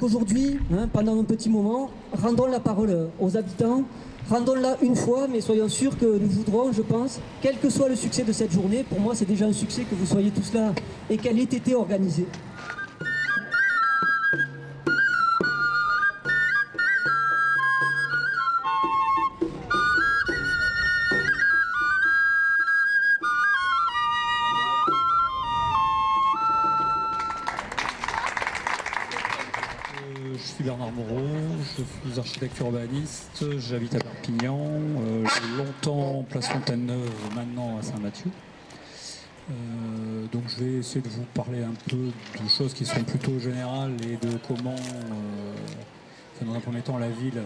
aujourd'hui, pendant un petit moment, rendons la parole aux habitants, rendons-la une fois, mais soyons sûrs que nous voudrons, je pense, quel que soit le succès de cette journée, pour moi c'est déjà un succès que vous soyez tous là et qu'elle ait été organisée. Je suis Bernard Moreau, je suis architecte urbaniste, j'habite à Perpignan, j'ai longtemps place Fontaine-Neuve, maintenant à Saint-Mathieu. Donc je vais essayer de vous parler un peu de choses qui sont plutôt générales et de comment, dans un premier temps, la ville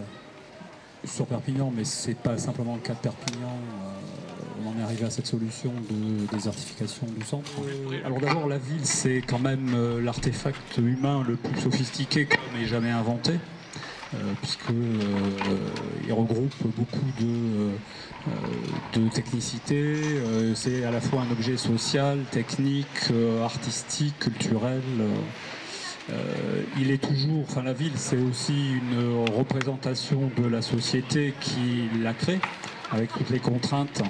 sur Perpignan, mais c'est pas simplement le cas de Perpignan, on en est arrivé à cette solution de désertification du centre. Alors d'abord, la ville, c'est quand même l'artefact humain le plus sophistiqué qu'on ait jamais inventé, puisqu'il regroupe beaucoup de technicité. C'est à la fois un objet social, technique, artistique, culturel. Il est toujours, enfin la ville, c'est aussi une représentation de la société qui la crée, avec toutes les contraintes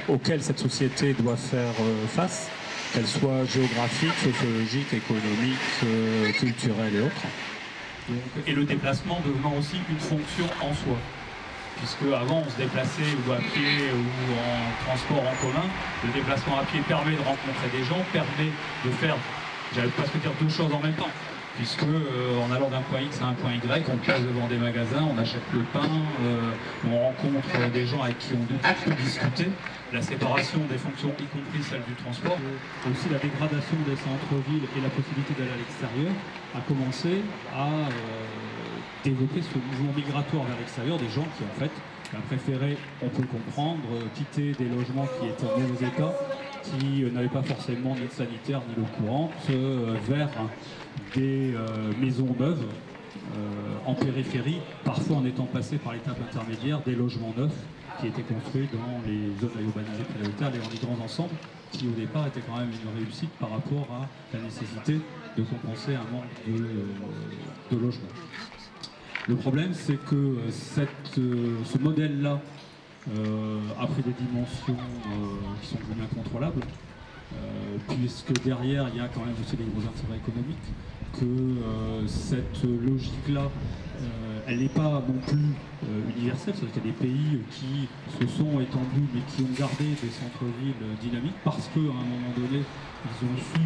auxquelles cette société doit faire face, qu'elles soient géographiques, sociologiques, économiques, culturelles et autres. Et le déplacement devenant aussi une fonction en soi. Puisque avant on se déplaçait ou à pied ou en transport en commun, le déplacement à pied permet de rencontrer des gens, permet de faire, j'allais presque dire deux choses en même temps, puisque en allant d'un point X à un point Y, on passe devant des magasins, on achète le pain, on rencontre des gens avec qui on peut discuter. La séparation des fonctions, y compris celle du transport, aussi la dégradation des centres-villes et la possibilité d'aller à l'extérieur, a commencé à développer ce mouvement migratoire vers l'extérieur, des gens qui en fait préféraient, on peut le comprendre, quitter des logements qui étaient en mauvais état, qui n'avaient pas forcément ni de sanitaire ni d'eau courante, vers des maisons neuves en périphérie, parfois en étant passés par l'étape intermédiaire des logements neufs qui étaient construits dans les zones urbanisées prioritaires, les grands ensembles, qui au départ étaient quand même une réussite par rapport à la nécessité de compenser un manque de logements. Le problème, c'est que ce modèle-là a pris des dimensions qui sont devenues incontrôlables, puisque derrière, il y a quand même aussi des gros intérêts économiques, que cette logique-là, elle n'est pas non plus universelle, c'est-à-dire qu'il y a des pays qui se sont étendus, mais qui ont gardé des centres-villes dynamiques, parce qu'à un moment donné, ils ont su...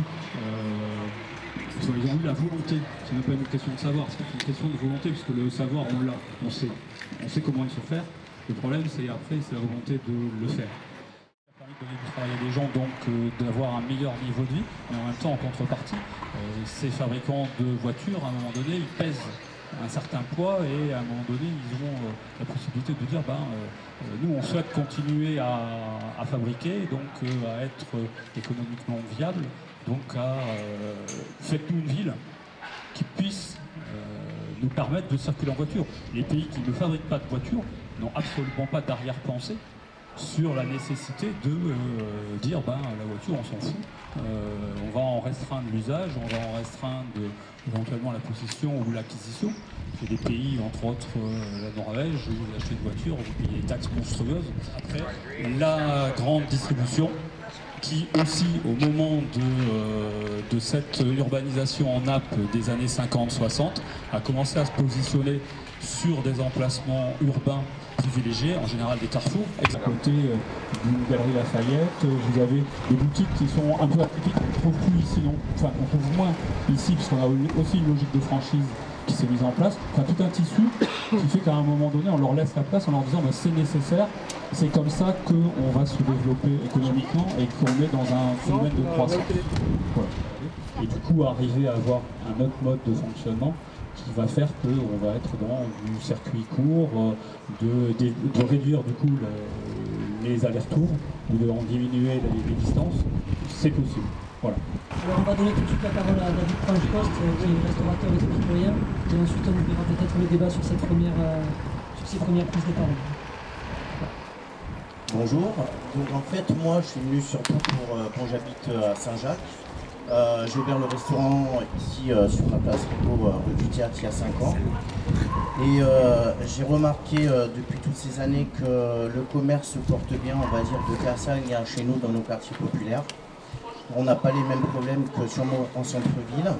ils ont eu la volonté, c'est même pas une question de savoir, c'est une question de volonté, puisque le savoir, on l'a, on sait comment il faut faire. Le problème, c'est après, c'est la volonté de le faire. Ça a permis de donner du travail à des gens, donc d'avoir un meilleur niveau de vie, mais en même temps, en contrepartie, ces fabricants de voitures, à un moment donné, ils pèsent un certain poids et à un moment donné, ils auront la possibilité de dire nous, on souhaite continuer à fabriquer, donc à être économiquement viable. Donc faites-nous une ville qui puisse nous permettre de circuler en voiture. Les pays qui ne fabriquent pas de voitures n'ont absolument pas d'arrière-pensée sur la nécessité de dire la voiture on s'en fout, on va en restreindre l'usage, on va en restreindre éventuellement la possession ou l'acquisition. Il y a des pays, entre autres la Norvège, où vous achetez une voiture, vous payez des taxes monstrueuses. Après, la grande distribution, qui aussi, au moment de cette urbanisation en nappe des années 50-60, a commencé à se positionner sur des emplacements urbains privilégiés, en général des carrefours. À côté d'une galerie Lafayette, vous avez des boutiques qui sont un peu atypiques, qu'on ne trouve plus ici, non. Enfin, on trouve moins ici, puisqu'on a aussi une logique de franchise qui s'est mise en place. Enfin, tout un tissu qui fait qu'à un moment donné, on leur laisse la place en leur disant c'est nécessaire, c'est comme ça qu'on va se développer économiquement et qu'on est dans un phénomène de croissance. Voilà. Et du coup, arriver à avoir un autre mode de fonctionnement qui va faire qu'on va être dans du circuit court, de réduire du coup les allers-retours ou d'en diminuer les distances, c'est possible. Voilà. Alors on va donner tout de suite la parole à David Franche-Post, qui est restaurateur et épicurien, et ensuite on ouvrira peut-être le débat sur ces premières prises de parole. Bonjour, donc en fait moi je suis venu surtout pour j'habite à Saint-Jacques, J'ai ouvert le restaurant ici sur la place Rigaud, rue du Théâtre, il y a 5 ans. Et j'ai remarqué depuis toutes ces années que le commerce se porte bien, on va dire, de Cassagne à chez nous dans nos quartiers populaires. On n'a pas les mêmes problèmes que sûrement en centre-ville.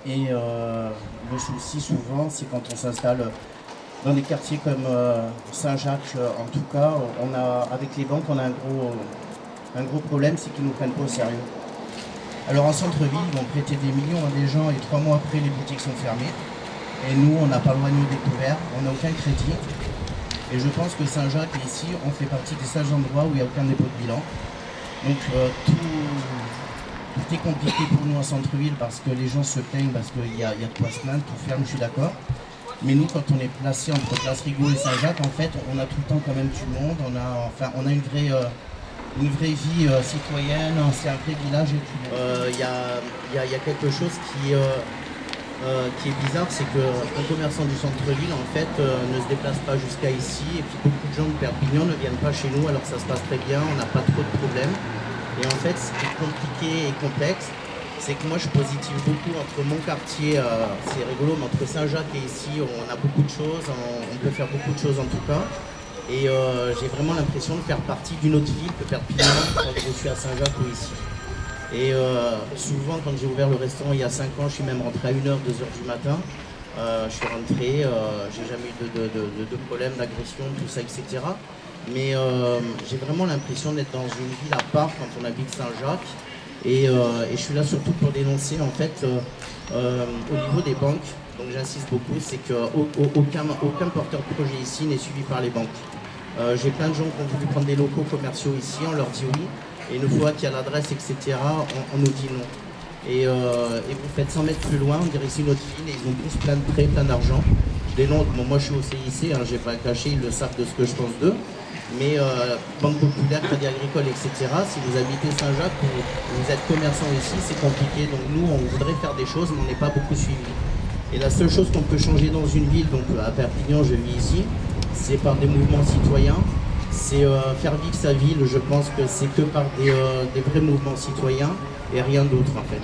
Et le souci souvent, c'est quand on s'installe dans des quartiers comme Saint-Jacques, en tout cas, avec les banques, on a un gros problème, c'est qu'ils ne nous prennent pas au sérieux. Alors en centre-ville, ils vont prêter des millions à des gens et 3 mois après, les boutiques sont fermées. Et nous, on n'a pas le droit de nous découvert, on n'a aucun crédit. Et je pense que Saint-Jacques, ici, on fait partie des seuls endroits où il n'y a aucun dépôt de bilan. Donc tout est compliqué pour nous en centre-ville parce que les gens se plaignent, parce qu'il y a de quoi se plaindre, tout ferme, je suis d'accord. Mais nous, quand on est placé entre Place Rigaud et Saint-Jacques, en fait, on a tout le temps quand même du monde, on a une vraie vie citoyenne, c'est un vrai village et tout. Il y a quelque chose qui est bizarre, c'est qu'un commerçant du centre-ville, en fait, ne se déplace pas jusqu'à ici, et puis beaucoup de gens de Perpignan ne viennent pas chez nous, alors ça se passe très bien, on n'a pas trop de problèmes. Et en fait, ce qui est compliqué et complexe, c'est que moi je positive beaucoup entre mon quartier, c'est rigolo, mais entre Saint-Jacques et ici, on a beaucoup de choses, on peut faire beaucoup de choses en tout cas. Et j'ai vraiment l'impression de faire partie d'une autre ville que Perpignan quand je suis à Saint-Jacques ou ici. Et souvent, quand j'ai ouvert le restaurant il y a 5 ans, je suis même rentré à 1h, 2h du matin. Je suis rentré, j'ai jamais eu de problème, d'agression, tout ça, etc. Mais j'ai vraiment l'impression d'être dans une ville à part quand on habite Saint-Jacques. Et je suis là surtout pour dénoncer, en fait, au niveau des banques, donc j'insiste beaucoup, c'est qu'aucun porteur de projet ici n'est suivi par les banques. J'ai plein de gens qui ont voulu prendre des locaux commerciaux ici, on leur dit oui. Et une fois qu'il y a l'adresse, etc., on nous dit non. Et vous faites 100 mètres plus loin, on dirait que c'est une autre ville, et ils ont tous plein de prêts, plein d'argent. Je dénonce, bon, moi je suis au CIC, hein, j'ai pas caché, ils le savent de ce que je pense d'eux. Mais Banque Populaire, Crédit Agricole, etc., si vous habitez Saint-Jacques ou vous êtes commerçant ici, c'est compliqué. Donc nous, on voudrait faire des choses, mais on n'est pas beaucoup suivi. Et la seule chose qu'on peut changer dans une ville, donc à Perpignan, je vis ici, c'est par des mouvements citoyens. C'est faire vivre sa ville, je pense que c'est que par des vrais mouvements citoyens et rien d'autre en fait.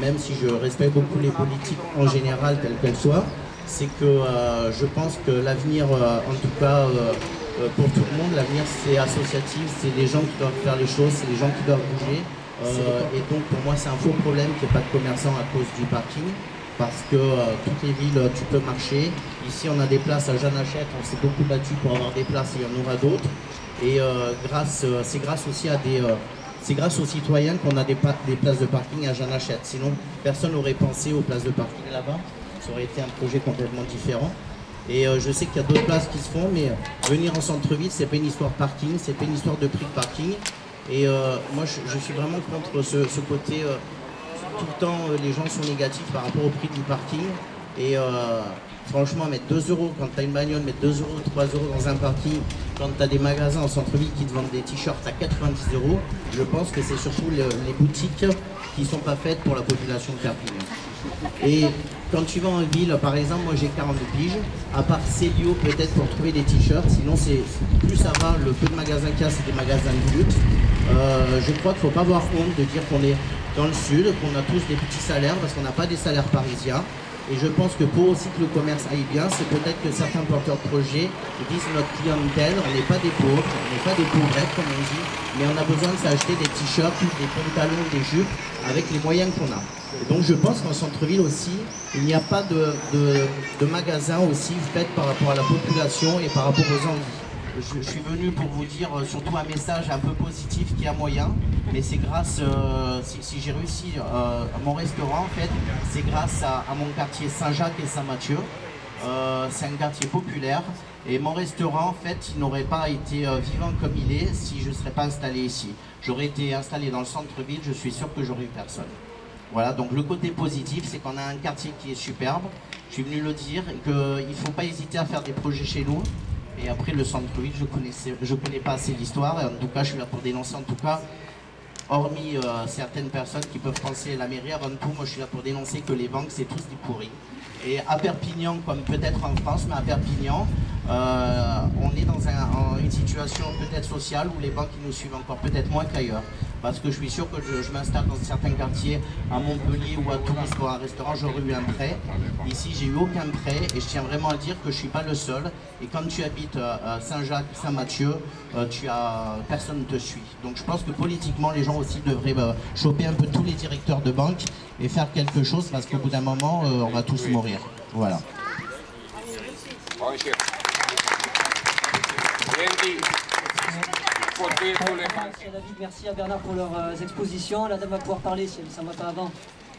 Même si je respecte beaucoup les politiques en général, quelles qu'elles soient, c'est que je pense que l'avenir, en tout cas pour tout le monde, l'avenir c'est associatif, c'est les gens qui doivent faire les choses, c'est les gens qui doivent bouger. Et donc pour moi c'est un faux problème qu'il n'y ait pas de commerçants à cause du parking. Parce que toutes les villes, tu peux marcher. Ici, on a des places à Jeanne Hachette, on s'est beaucoup battu pour avoir des places, et il y en aura d'autres. Et c'est grâce aussi à c'est grâce aux citoyens qu'on a des places de parking à Jeanne Hachette. Sinon, personne n'aurait pensé aux places de parking là-bas. Ça aurait été un projet complètement différent. Et je sais qu'il y a d'autres places qui se font, mais venir en centre-ville, c'est pas une histoire de parking, c'est pas une histoire de prix de parking. Et moi, je suis vraiment contre ce côté... tout le temps, les gens sont négatifs par rapport au prix du parking. Et franchement, mettre 2 € quand tu as une bagnole, mettre 2 €, 3 € dans un parking, quand tu as des magasins en centre-ville qui te vendent des t-shirts à 90 €, je pense que c'est surtout les boutiques qui ne sont pas faites pour la population de Perpignan. Et quand tu vas en ville, par exemple, moi j'ai 42 piges, à part Célio peut-être pour trouver des t-shirts, sinon plus ça va, le peu de magasins qu'il y a, c'est des magasins de luxe. Je crois qu'il ne faut pas avoir honte de dire qu'on est dans le sud, qu'on a tous des petits salaires parce qu'on n'a pas des salaires parisiens. Et je pense que pour aussi que le commerce aille bien, c'est peut-être que certains porteurs de projets disent notre clientèle, on n'est pas des pauvres, on n'est pas des pauvrettes comme on dit, mais on a besoin de s'acheter des t-shirts, des pantalons, des jupes avec les moyens qu'on a. Et donc je pense qu'en centre-ville aussi, il n'y a pas de magasins aussi faits par rapport à la population et par rapport aux envies. Je suis venu pour vous dire surtout un message un peu positif qui a moyen, mais c'est grâce, si j'ai réussi mon restaurant en fait, c'est grâce à mon quartier Saint-Jacques et Saint-Mathieu. C'est un quartier populaire et mon restaurant en fait il n'aurait pas été vivant comme il est si je ne serais pas installé ici. J'aurais été installé dans le centre-ville, je suis sûr que j'aurais eu personne. Voilà, donc le côté positif c'est qu'on a un quartier qui est superbe, je suis venu le dire, et qu'il ne faut pas hésiter à faire des projets chez nous. Et après le centre-ville, je connais pas assez l'histoire, en tout cas je suis là pour dénoncer, en tout cas, hormis certaines personnes qui peuvent penser la mairie, avant tout, moi je suis là pour dénoncer que les banques c'est tous des pourris. Et à Perpignan, comme peut-être en France, mais à Perpignan, on est dans une situation peut-être sociale où les banques nous suivent encore peut-être moins qu'ailleurs. parce que je suis sûr que je m'installe dans certains quartiers, à Montpellier ou à Toulouse pour un restaurant, j'aurais eu un prêt. Ici, j'ai eu aucun prêt et je tiens vraiment à dire que je ne suis pas le seul. Et quand tu habites à Saint-Jacques, Saint-Mathieu, personne ne te suit. Donc je pense que politiquement, les gens aussi devraient choper un peu tous les directeurs de banque et faire quelque chose parce qu'au bout d'un moment, on va tous mourir. Voilà. Merci à Bernard pour leurs expositions. La dame va pouvoir parler si elle ne s'en va pas avant.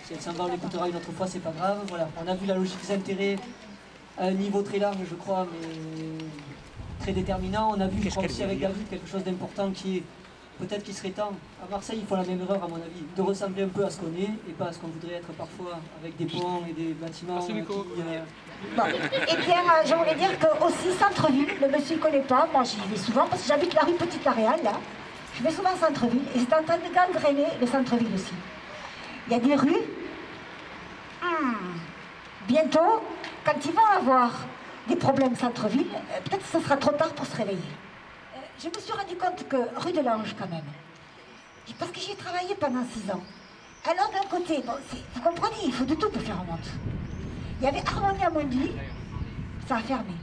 Si elle s'en va, on l'écoutera une autre fois, c'est pas grave. Voilà. On a vu la logique des intérêts à un niveau très large, je crois, mais très déterminant. On a vu, je crois aussi avec David, quelque chose d'important qui est peut-être qu'il serait temps. À Marseille, ils font la même erreur, à mon avis, de ressembler un peu à ce qu'on est et pas à ce qu'on voudrait être parfois avec des ponts et des bâtiments qui... Bon. Eh bien, je voulais dire qu'aussi centre-ville, le monsieur ne connaît pas, moi j'y vais souvent parce que j'habite la rue Petite Aréal, là. Je vais souvent centre-ville et c'est en train de gangréner le centre-ville aussi. Il y a des rues, bientôt, quand ils vont avoir des problèmes centre-ville, peut-être que ce sera trop tard pour se réveiller. Je me suis rendu compte que rue de l'Ange, quand même, parce que j'y ai travaillé pendant 6 ans. Alors d'un côté, bon, vous comprenez, il faut de tout pour faire un monde. Il y avait Harmonia Mundi, ça a fermé.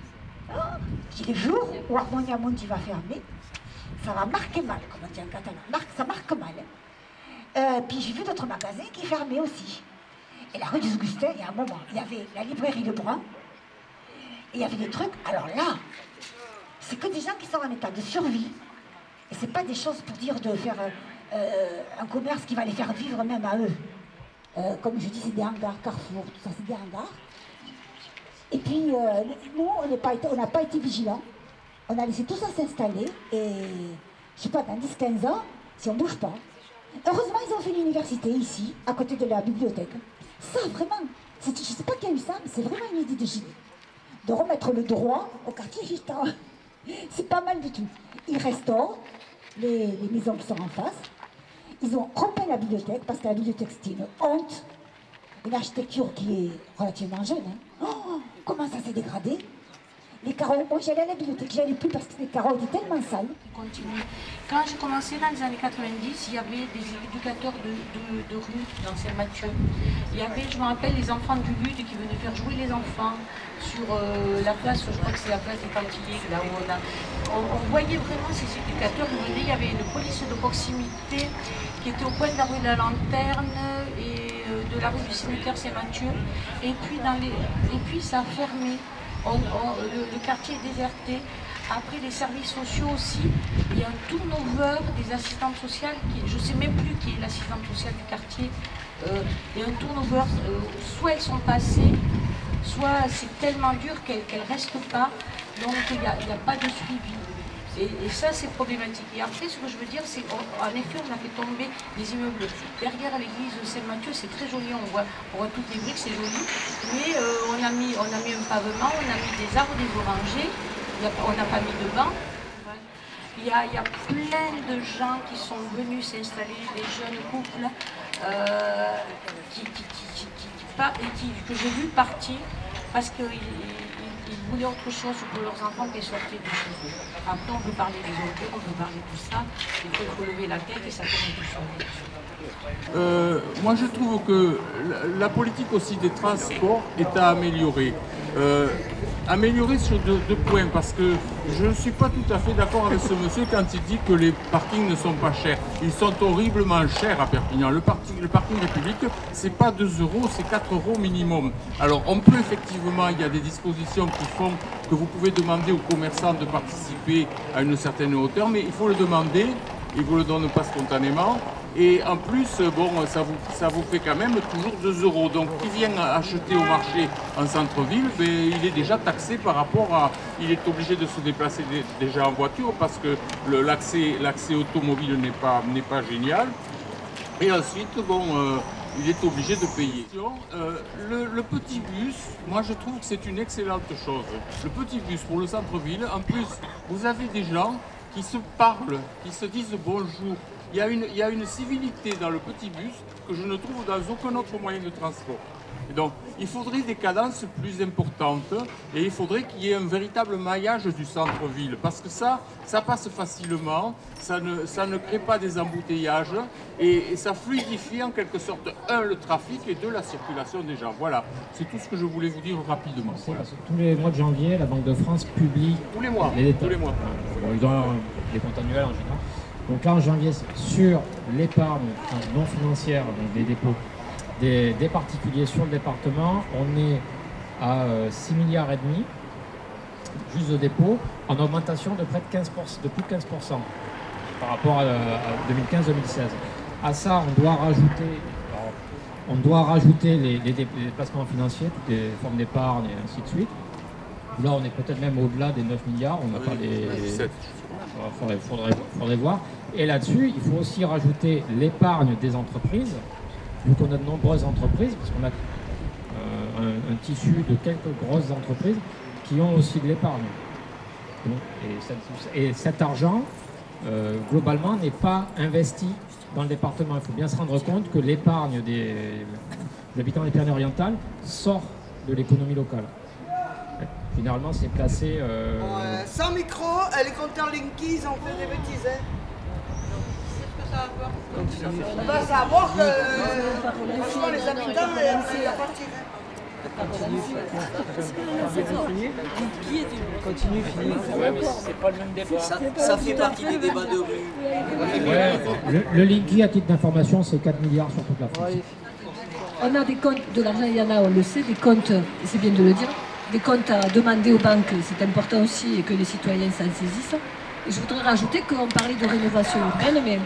Oh, je dis le jour où Harmonia Mundi va fermer, ça va marquer mal, comme on dit en catalan, ça marque mal. Puis j'ai vu d'autres magasins qui fermaient aussi. Et la rue des Augustins, il y a un moment, il y avait la librairie Lebrun, et il y avait des trucs, alors là, c'est que des gens qui sont en état de survie. Et c'est pas des choses pour dire de faire un commerce qui va les faire vivre même à eux. Comme je dis, c'est des hangars Carrefour, tout ça, c'est des hangars. Et puis, nous, on n'a pas été vigilants. On a laissé tout ça s'installer et, je sais pas, dans 10-15 ans, si on ne bouge pas. Heureusement, ils ont fait l'université ici, à côté de la bibliothèque. Ça, vraiment, je ne sais pas qui a eu ça, mais c'est vraiment une idée de génie. De remettre le droit au quartier gitan. C'est pas mal du tout. Ils restaurent les maisons qui sont en face. Ils ont repeint la bibliothèque, parce que la bibliothèque, c'était une honte. Une architecture qui est relativement jeune. Hein. Oh, comment ça s'est dégradé? Les carreaux, moi j'allais à la bibliothèque, j'y allais plus parce que les carreaux étaient tellement sales. Quand j'ai commencé dans les années 90, il y avait des éducateurs de rue dans Saint-Mathieu. Il y avait, je me rappelle, les enfants du LUD qui venaient faire jouer les enfants sur la place, je crois que c'est la place des Templiers, là où on voyait vraiment ces éducateurs. Il y avait une police de proximité qui était au coin de la rue de la Lanterne et de la rue du cimetière Saint-Mathieu. Et puis ça a fermé. Le quartier est déserté. Après les services sociaux aussi, il y a un turnover des assistantes sociales, je ne sais même plus qui est l'assistante sociale du quartier. Il y a un turnover, soit elles sont passées, soit c'est tellement dur qu'elles ne restent pas, donc il n'y a pas de suivi. Et ça, c'est problématique. Et après, ce que je veux dire, c'est qu'en effet, on a fait tomber des immeubles derrière l'église de Saint-Mathieu. C'est très joli, on voit toutes les briques, c'est joli. Mais on a mis un pavement, on a mis des arbres, des orangers, on n'a pas mis de bancs. Il y a plein de gens qui sont venus s'installer, des jeunes couples, que j'ai vu partir parce qu'ils voulaient autre chose pour leurs enfants qui sortaient de chez eux. Après, on peut parler des autres, on peut parler de tout ça, il faut lever la tête et ça commence tout seul. Moi, je trouve que la politique aussi des transports est à améliorer. Améliorer sur deux points, parce que je ne suis pas tout à fait d'accord avec ce monsieur quand il dit que les parkings ne sont pas chers. Ils sont horriblement chers à Perpignan. Le parking République, c'est pas 2 €, c'est 4 € minimum. Alors on peut effectivement, il y a des dispositions qui font que vous pouvez demander aux commerçants de participer à une certaine hauteur, mais il faut le demander, ils ne vous le donnent pas spontanément. Et en plus, bon, ça vous fait quand même toujours 2 €. Donc, qui vient acheter au marché en centre-ville, ben, il est déjà taxé par rapport à... Il est obligé de se déplacer déjà en voiture parce que l'accès automobile n'est pas génial. Et ensuite, bon, il est obligé de payer. Le petit bus, moi je trouve que c'est une excellente chose. Le petit bus pour le centre-ville, en plus, vous avez des gens qui se parlent, qui se disent bonjour. Il y a une civilité dans le petit bus que je ne trouve dans aucun autre moyen de transport. Donc, il faudrait des cadences plus importantes et il faudrait qu'il y ait un véritable maillage du centre-ville parce que ça passe facilement, ça ne crée pas des embouteillages et ça fluidifie en quelque sorte, un, le trafic et deux, la circulation des gens. Voilà, c'est tout ce que je voulais vous dire rapidement. Voilà. Tous les mois de janvier, la Banque de France publie tous les mois. Tous les mois. Bon, ils ont des comptes annuels en général. Donc là, en janvier, sur l'épargne non financière, donc des dépôts, des particuliers sur le département, on est à 6,5 milliards juste de dépôts, en augmentation de près de 15%, de plus de 15% par rapport à 2015-2016. À ça, on doit rajouter les déplacements financiers, toutes les formes d'épargne et ainsi de suite. Là, on est peut-être même au-delà des 9 milliards, on n'a pas les... Il faudrait voir. Et là-dessus, il faut aussi rajouter l'épargne des entreprises, vu qu'on a de nombreuses entreprises, parce qu'on a un tissu de quelques grosses entreprises qui ont aussi de l'épargne. Et cet argent, globalement, n'est pas investi dans le département. Il faut bien se rendre compte que l'épargne des habitants des Pyrénées-Orientales sort de l'économie locale. Généralement, c'est placé... Sans micro, les compteurs Linky, ils ont fait des bêtises. On va savoir que franchement, les habitants, c'est la partie. Continue, fini. C'est pas le même débat. Ça fait partie des débats de rue. Ouais, le Linky, à titre d'information, c'est 4 milliards sur toute la France. On a des comptes, de l'argent, il y en a, on le sait, des comptes, c'est bien de le dire, des comptes à demander aux banques, c'est important aussi et que les citoyens s'en saisissent. Et je voudrais rajouter qu'on parlait de rénovation urbaine, mais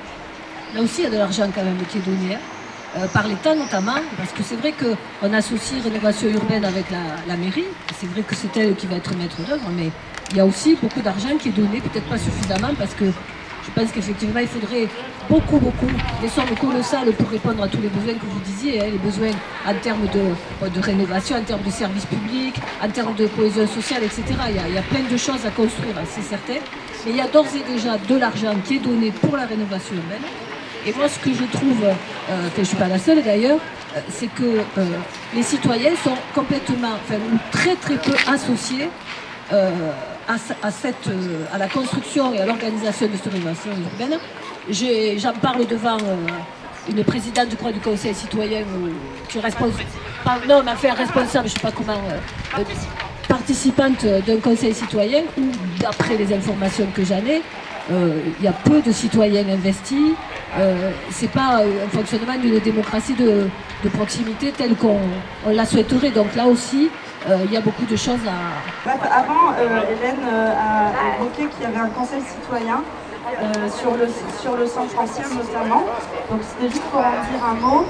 là aussi il y a de l'argent quand même qui est donné, par l'État notamment, parce que c'est vrai qu'on associe rénovation urbaine avec la mairie, c'est vrai que c'est elle qui va être maître d'œuvre, mais il y a aussi beaucoup d'argent qui est donné, peut-être pas suffisamment, parce que je pense qu'effectivement il faudrait beaucoup, des sommes colossales pour répondre à tous les besoins que vous disiez, hein, les besoins en termes de rénovation, en termes de services publics, en termes de cohésion sociale, etc. Il y a plein de choses à construire, c'est certain, mais il y a d'ores et déjà de l'argent qui est donné pour la rénovation urbaine. Et moi, ce que je trouve, je ne suis pas la seule d'ailleurs, c'est que les citoyens sont complètement, ou très peu associés à la construction et à l'organisation de cette rénovation urbaine. J'en parle devant une présidente du conseil citoyen qui est responsable, non, mais enfin responsable, je ne sais pas comment, participante d'un conseil citoyen où, d'après les informations que j'en ai, il y a peu de citoyens investis. C'est pas un fonctionnement d'une démocratie de proximité telle qu'on la souhaiterait. Donc là aussi, il y a beaucoup de choses à... Avant, Hélène a évoqué qu'il y avait un conseil citoyen sur le centre ancien notamment. Donc c'était juste pour en dire un mot.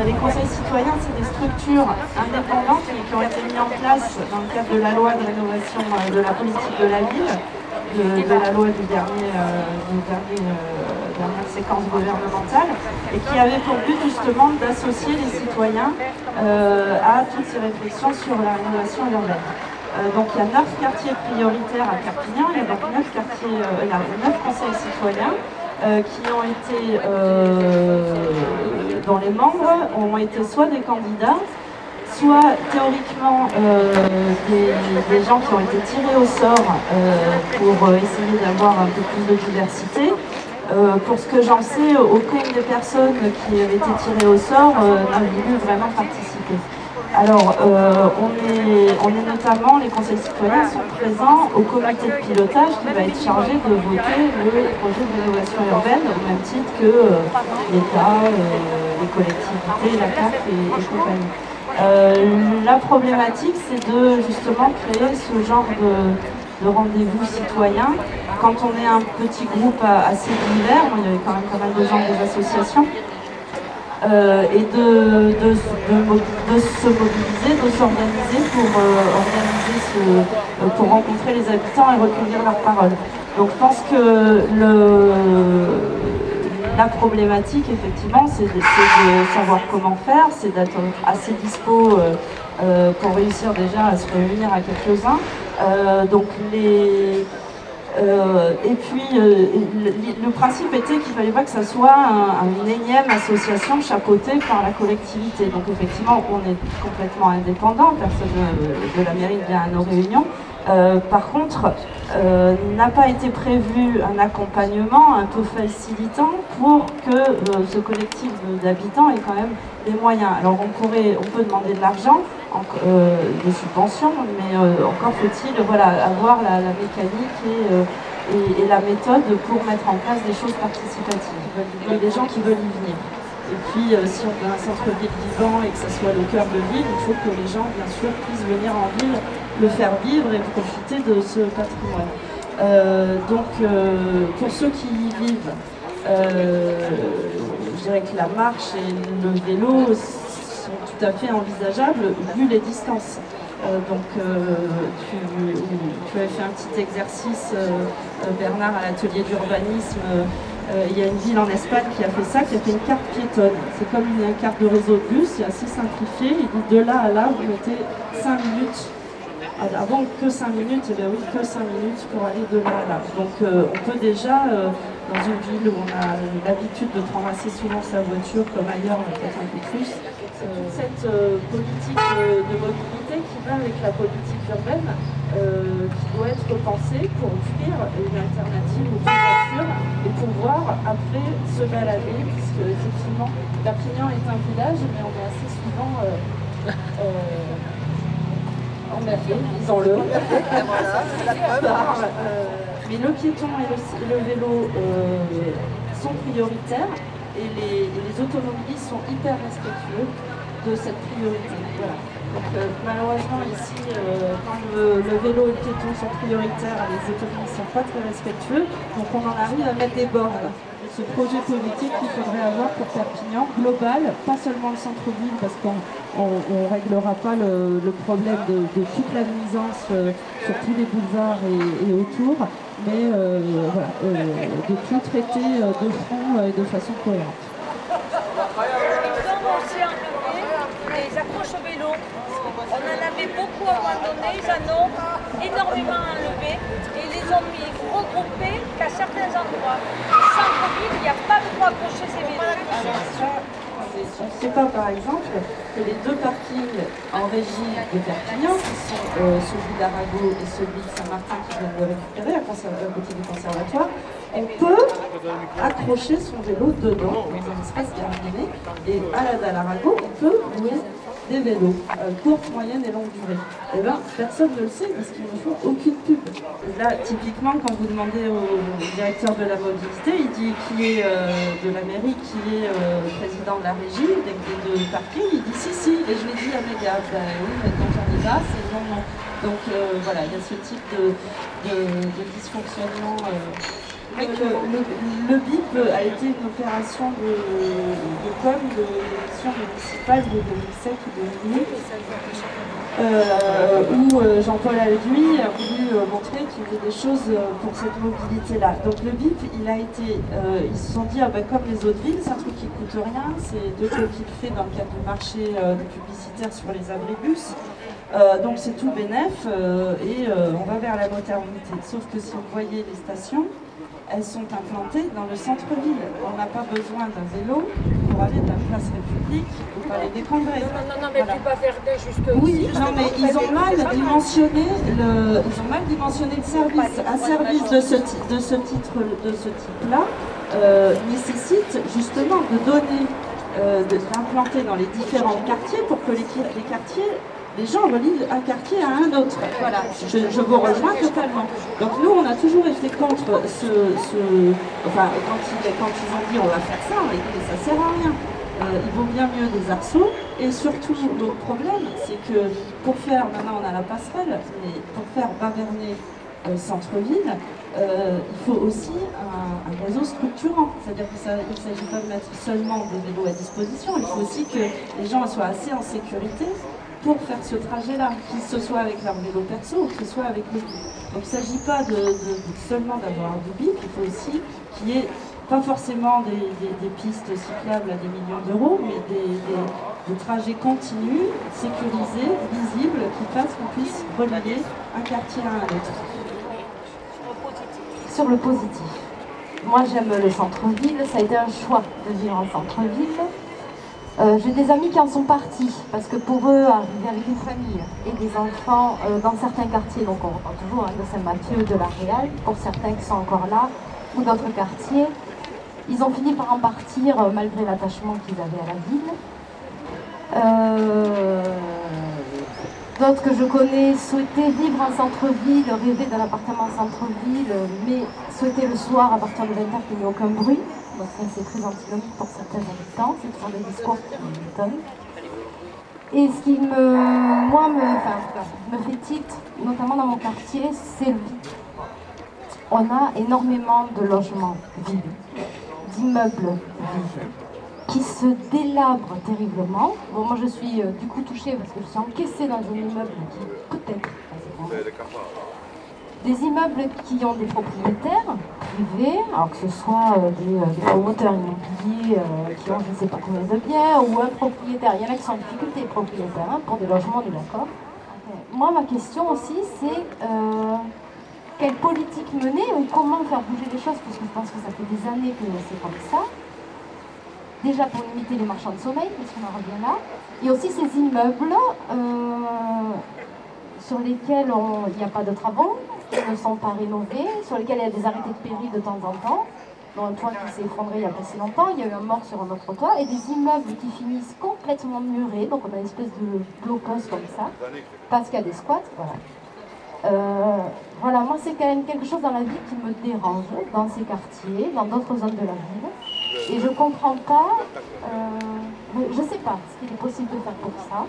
Les conseils citoyens, c'est des structures indépendantes qui ont été mises en place dans le cadre de la loi de rénovation de la politique de la ville, de la loi du dernière séquence gouvernementale, et qui avait pour but justement d'associer les citoyens à toutes ces réflexions sur la rénovation urbaine. Donc il y a 9 quartiers prioritaires à Perpignan, il y a donc 9 conseils citoyens qui ont été, dont les membres ont été soit des candidats, soit théoriquement des gens qui ont été tirés au sort pour essayer d'avoir un peu plus de diversité. Pour ce que j'en sais, aucune des personnes qui avaient été tirées au sort n'a voulu vraiment participer. Alors, on est notamment, les conseils citoyens sont présents au comité de pilotage qui va être chargé de voter le projet de rénovation urbaine au même titre que l'État, les collectivités, la CAF et compagnie. La problématique, c'est de justement créer ce genre de rendez-vous citoyens. Quand on est un petit groupe assez divers, il y avait quand même pas mal de gens des associations, et de se mobiliser, de s'organiser pour rencontrer les habitants et recueillir leurs paroles. Donc je pense que la problématique, effectivement, c'est de savoir comment faire, c'est d'être assez dispo pour réussir déjà à se réunir à quelques-uns. Donc Et puis, le principe était qu'il ne fallait pas que ça soit une énième association chapeautée par la collectivité. Donc effectivement, on est complètement indépendant, personne de la mairie vient à nos réunions. Par contre, n'a pas été prévu un accompagnement un peu facilitant pour que ce collectif d'habitants ait quand même les moyens. Alors on peut demander de l'argent, des subventions, mais encore faut-il avoir la mécanique et la méthode pour mettre en place des choses participatives. Il y a des gens qui veulent y venir. Et puis si on a un centre-ville vivant et que ça soit le cœur de ville, il faut que les gens bien sûr puissent venir en ville, le faire vivre et profiter de ce patrimoine. Donc pour ceux qui y vivent, je dirais que la marche et le vélo sont tout à fait envisageables vu les distances. Tu avais fait un petit exercice, Bernard, à l'atelier d'urbanisme. Il y a une ville en Espagne qui a fait ça, qui a fait une carte piétonne. C'est comme une carte de réseau de bus, c'est assez simplifié. Il dit de là à là, vous mettez 5 minutes. Avant que 5 minutes, et bien oui, que 5 minutes pour aller de là à là. Donc on peut déjà, dans une ville où on a l'habitude de prendre assez souvent sa voiture, comme ailleurs, peut-être un peu plus, toute cette politique de mobilité qui va avec la politique urbaine, qui doit être repensée pour offrir une alternative aux voitures et pouvoir après se balader, puisque effectivement, Perpignan est un village, mais on est assez souvent emmerdé, disons-le. Mais le piéton et le vélo sont prioritaires. Et les automobilistes sont hyper respectueux de cette priorité. Voilà. Donc, malheureusement ici, quand le vélo et le piéton sont prioritaires, les automobilistes ne sont pas très respectueux, donc on en arrive à mettre des bornes. Ce projet politique qu'il faudrait avoir pour Perpignan, global, pas seulement le centre-ville, parce qu'on ne réglera pas le problème de toute la nuisance sur tous les boulevards et autour, mais de tout traiter de front et de façon cohérente. Ils ont aussi enlevé les accroches au vélo. On en avait beaucoup abandonné, ils en ont énormément enlevé et les ont mis regroupés qu'à certains endroits. Centre-ville, il n'y a pas de quoi accrocher ces vélos. On ne sait pas par exemple que les deux parkings en régie de Perpignan, qui sont celui d'Arago et celui de Saint-Martin qui viennent de récupérer à côté du conservatoire, on peut accrocher son vélo dedans, dans un espace gardiné, et à la dalle Arago, on peut louer des vélos, courte, moyenne et longue durée. Et bien, personne ne le sait parce qu'ils ne font aucune pub. Là, typiquement, quand vous demandez au directeur de la mobilité, il dit qui est de la mairie, qui est président de la régie, de parking, il dit si, et je l'ai dit à mes gars, oui, maintenant j'en ai là, c'est non. Donc voilà, il y a ce type de dysfonctionnement. Le BIP a été une opération de com de l'élection municipale de 2007 ou 2008, où Jean-Paul Alduy a voulu montrer qu'il y avait des choses pour cette mobilité-là. Donc le BIP, ils se sont dit, comme les autres villes, c'est un truc qui ne coûte rien, c'est de quoi qu'il fait dans le cadre du marché publicitaire sur les abribus. Donc c'est tout bénef et on va vers la modernité. Sauf que si vous voyez les stations, elles sont implantées dans le centre-ville. On n'a pas besoin d'un vélo pour aller de la place République au palais des Congrès. Non, mais tu vas faire jusque oui, non, mais ils ont mal dimensionné le service. Un service de ce type-là nécessite justement de donner, d'implanter dans les différents quartiers pour que les quartiers, les gens relient un quartier à un autre. Voilà, je vous rejoins totalement. Donc nous, on a toujours été contre enfin, quand ils ont dit on va faire ça, on a dit ça sert à rien. Il vaut bien mieux des arceaux. Et surtout, l'autre problème, c'est que pour faire, maintenant on a la passerelle, mais pour faire Bavernais centre-ville, il faut aussi un réseau structurant. C'est-à-dire qu'il ne s'agit pas de mettre seulement des vélos à disposition, il faut aussi que les gens soient assez en sécurité pour faire ce trajet-là, qu'il ce soit avec leur vélo perso ou que ce soit avec le BIP. Donc il ne s'agit pas seulement d'avoir du BIP, il faut aussi qu'il y ait pas forcément des pistes cyclables à des millions d'euros, mais des trajets continus, sécurisés, visibles, qui fassent qu'on puisse relier un quartier à un autre. sur le positif. Moi j'aime le centre-ville, ça a été un choix de vivre en centre-ville. J'ai des amis qui en sont partis, parce que pour eux, arriver avec une famille et des enfants dans certains quartiers, donc on reprend toujours de Saint-Mathieu, de la Réal, pour certains qui sont encore là, ou d'autres quartiers, ils ont fini par en partir malgré l'attachement qu'ils avaient à la ville. D'autres que je connais souhaitaient vivre en centre-ville, rêver d'un appartement en centre-ville, mais souhaitaient le soir, à partir de 20h, qu'il n'y ait aucun bruit. Donc c'est très antinomique pour certains habitants, c'est toujours des discours qui m'étonnent. Et ce qui me fait tilt, notamment dans mon quartier, c'est le vide. On a énormément de logements vides, d'immeubles vides, qui se délabrent terriblement. Bon, moi je suis du coup touchée parce que je suis encaissée dans un immeuble qui peut-être... Des immeubles qui ont des propriétaires privés, alors que ce soit des promoteurs immobiliers qui ont je ne sais pas combien de biens, ou un propriétaire. Il y en a qui sont en difficulté, propriétaires, hein, pour des logements, on est d'accord. Moi, ma question aussi, c'est quelle politique mener ou comment faire bouger les choses, parce que je pense que ça fait des années que c'est comme ça. Déjà pour limiter les marchands de sommeil, puisqu'on en revient là, et aussi ces immeubles sur lesquels il n'y a pas de travaux, qui ne sont pas rénovés, sur lesquels il y a des arrêtés de péril de temps en temps, dont un toit qui s'est effondré il y a pas si longtemps, il y a eu un mort sur un autre toit, et des immeubles qui finissent complètement murés, donc on a une espèce de blocos comme ça, parce qu'il y a des squats, voilà. Voilà, moi c'est quand même quelque chose dans la vie qui me dérange, dans ces quartiers, dans d'autres zones de la ville, et je comprends pas, je sais pas ce qu'il est possible de faire pour ça,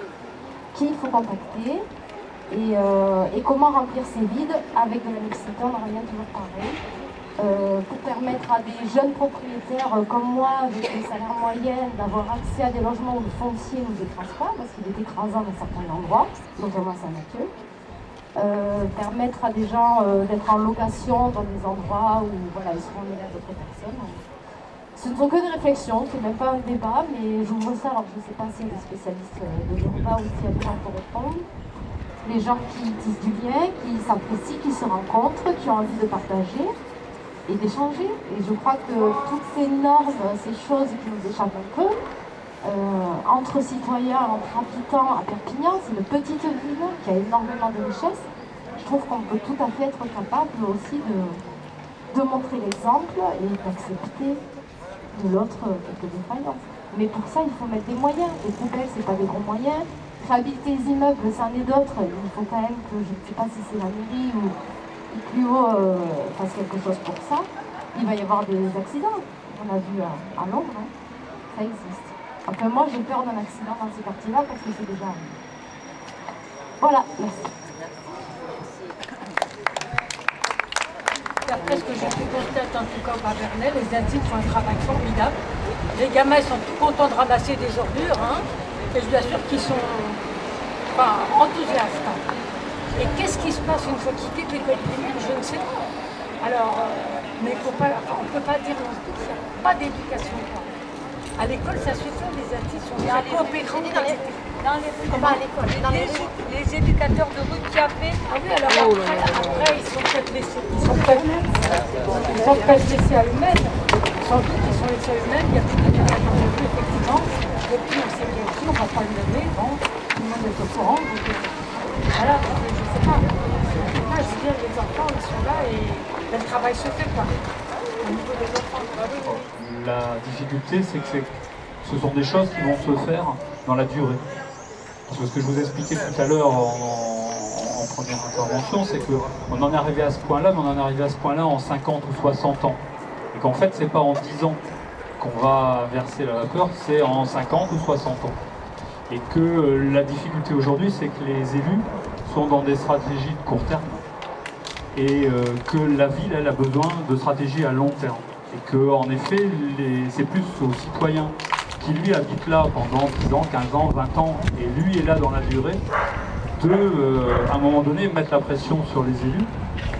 qui il faut contacter, et comment remplir ces vides avec de la mixité, on en revient toujours pareil, pour permettre à des jeunes propriétaires comme moi, avec des salaires moyens, d'avoir accès à des logements où le foncier nous écrase pas, parce qu'il est écrasant dans certains endroits, notamment à Saint-Mathieu. Permettre à des gens d'être en location dans des endroits où voilà, ils seront liés à d'autres personnes. Ce ne sont que des réflexions, c'est même pas un débat, mais j'ouvre ça alors que je ne sais pas s'il y a des spécialistes de débat ou s'il y a des gens pour répondre. Les gens qui tissent du lien, qui s'apprécient, qui se rencontrent, qui ont envie de partager et d'échanger. Et je crois que toutes ces normes, ces choses qui nous échappent un peu, entre citoyens, entre habitants à Perpignan, c'est une petite ville qui a énormément de richesses. Je trouve qu'on peut tout à fait être capable aussi de montrer l'exemple et d'accepter de l'autre quelques défaillances. Mais pour ça, il faut mettre des moyens. Les poubelles, c'est pas des gros moyens. Réhabiliter les immeubles, c'en est d'autres. Il faut quand même que, je ne sais pas si c'est la mairie ou plus haut fasse quelque chose pour ça. Il va y avoir des accidents. On a vu à Londres, hein. Ça existe. Enfin, moi, j'ai peur d'un accident dans ces quartiers-là parce que c'est déjà... Voilà, merci. D'après ce que j'ai pu constater, en tout cas au Bas-Vernay, les intimes font un travail formidable. Les gamins sont tout contents de ramasser des ordures, hein, et je vous assure qu'ils sont enthousiastes. Et qu'est-ce qui se passe une fois qu'ils quittent l'école primaire, je ne sais pas. Alors, mais on ne peut pas dire non plus qu'il n'y a pas d'éducation. À l'école, ça se fait, les intimes sont bien coopérants. Les éducateurs de rue qui avaient. Ah oui, alors après ils sont peut-être laissés. Ils sont peut-être laissés à eux-mêmes. Sans doute ils sont laissés à eux-mêmes. Il y a plus d'éducateurs de rue, effectivement. Et puis on sait bien qui, on ne va pas le nommer. Bon, tout le monde est au courant. Donc, voilà, je ne sais pas. Là, je veux dire, les enfants, ils sont là et le travail se fait quoi. Au niveau des enfants. La difficulté, c'est que ce sont des choses qui vont se faire dans la durée. Parce que ce que je vous expliquais tout à l'heure en première intervention, c'est qu'on en est arrivé à ce point-là, mais on en est arrivé à ce point-là en 50 ou 60 ans. Et qu'en fait, c'est pas en 10 ans qu'on va verser la vapeur, c'est en 50 ou 60 ans. Et que la difficulté aujourd'hui, c'est que les élus sont dans des stratégies de court terme et que la ville, elle a besoin de stratégies à long terme. Et que, en effet, c'est plus aux citoyens qui lui habite là pendant 10 ans, 15 ans, 20 ans, et lui est là dans la durée, à un moment donné, mettre la pression sur les élus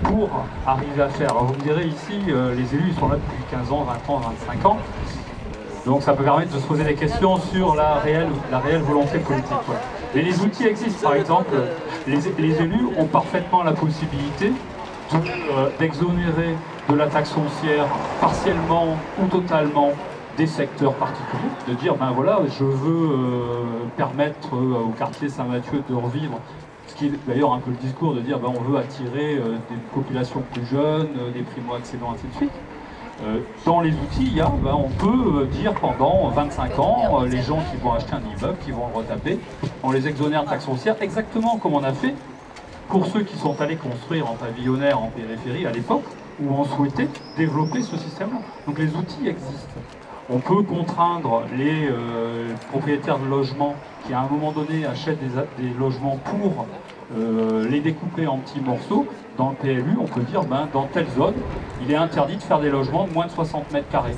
pour arriver à faire. Alors vous me direz ici, les élus ils sont là depuis 15 ans, 20 ans, 25 ans, donc ça peut permettre de se poser des questions sur la réelle volonté politique. Ouais. Mais les outils existent, par exemple, les élus ont parfaitement la possibilité d'exonérer de la taxe foncière partiellement ou totalement des secteurs particuliers, de dire ben voilà, je veux permettre au quartier Saint-Mathieu de revivre, ce qui est d'ailleurs un peu le discours de dire ben on veut attirer des populations plus jeunes, des primo-accédants, ainsi de suite. Dans les outils, on peut dire pendant 25 ans, les gens qui vont acheter un immeuble, qui vont le retaper, on les exonère de taxe foncière, exactement comme on a fait pour ceux qui sont allés construire en pavillonnaire, en périphérie à l'époque, où on souhaitait développer ce système-là. Donc les outils existent. On peut contraindre les propriétaires de logements qui à un moment donné achètent des logements pour les découper en petits morceaux. Dans le PLU, on peut dire dans telle zone, il est interdit de faire des logements de moins de 60 mètres carrés.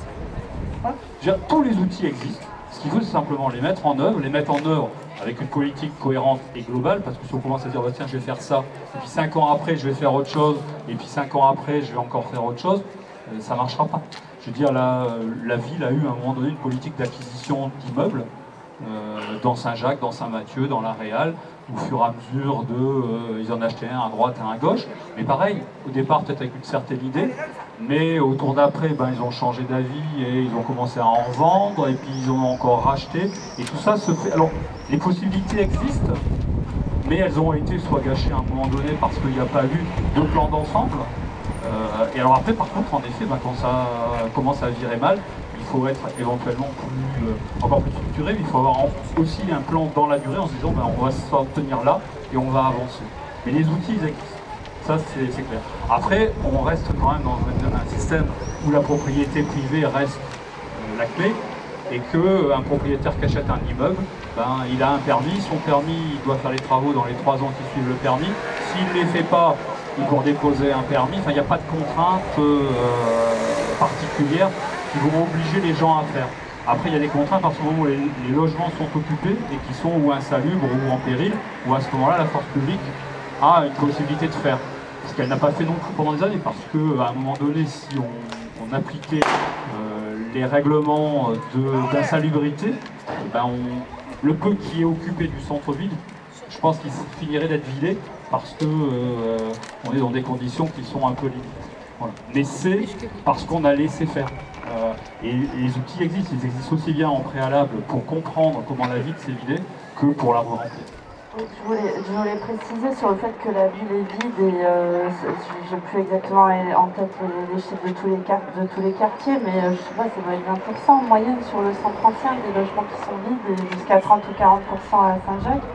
Tous les outils existent. Ce qu'il faut, c'est simplement les mettre en œuvre avec une politique cohérente et globale, parce que si on commence à dire tiens, je vais faire ça, et puis 5 ans après, je vais faire autre chose, et puis 5 ans après, je vais encore faire autre chose, ça ne marchera pas. Je veux dire, la ville a eu à un moment donné une politique d'acquisition d'immeubles dans Saint-Jacques, dans Saint-Mathieu, dans la Réal, au fur et à mesure ils en achetaient un à droite et un à gauche. Mais pareil, au départ peut-être avec une certaine idée, mais au tour d'après, ils ont changé d'avis et ils ont commencé à en vendre, et puis ils en ont encore racheté, et tout ça se fait. Alors, les possibilités existent, mais elles ont été soit gâchées à un moment donné parce qu'il n'y a pas eu de plan d'ensemble. Et alors après, par contre, en effet, quand ça commence à virer mal, il faut être éventuellement encore plus structuré, mais il faut avoir aussi un plan dans la durée en se disant on va s'en tenir là et on va avancer. Mais les outils, ils existent. Ça, c'est clair. Après, on reste quand même dans un système où la propriété privée reste la clé, et qu'un propriétaire qui achète un immeuble, il a un permis, son permis, il doit faire les travaux dans les 3 ans qui suivent le permis. S'il ne les fait pas, il doit déposer un permis. Enfin, il n'y a pas de contraintes particulières qui vont obliger les gens à faire. Après, il y a des contraintes à ce moment où les logements sont occupés et qui sont ou insalubres ou en péril, où à ce moment-là, la force publique a une possibilité de faire. Ce qu'elle n'a pas fait non plus pendant des années, parce qu'à un moment donné, si on appliquait les règlements d'insalubrité, le peu qui est occupé du centre-ville, je pense qu'il finirait d'être vidé, parce qu'on est dans des conditions qui sont un peu limites. Voilà. Mais c'est parce qu'on a laissé faire. Et les outils existent, ils existent aussi bien en préalable pour comprendre comment la ville s'est vidée que pour la remplir. Je voulais préciser sur le fait que la ville est vide et je n'ai plus exactement en tête les chiffres de tous les quartiers, mais je ne sais pas, ça doit être 20% en moyenne sur le centre ancien, des logements qui sont vides, et jusqu'à 30 ou 40% à Saint-Jacques.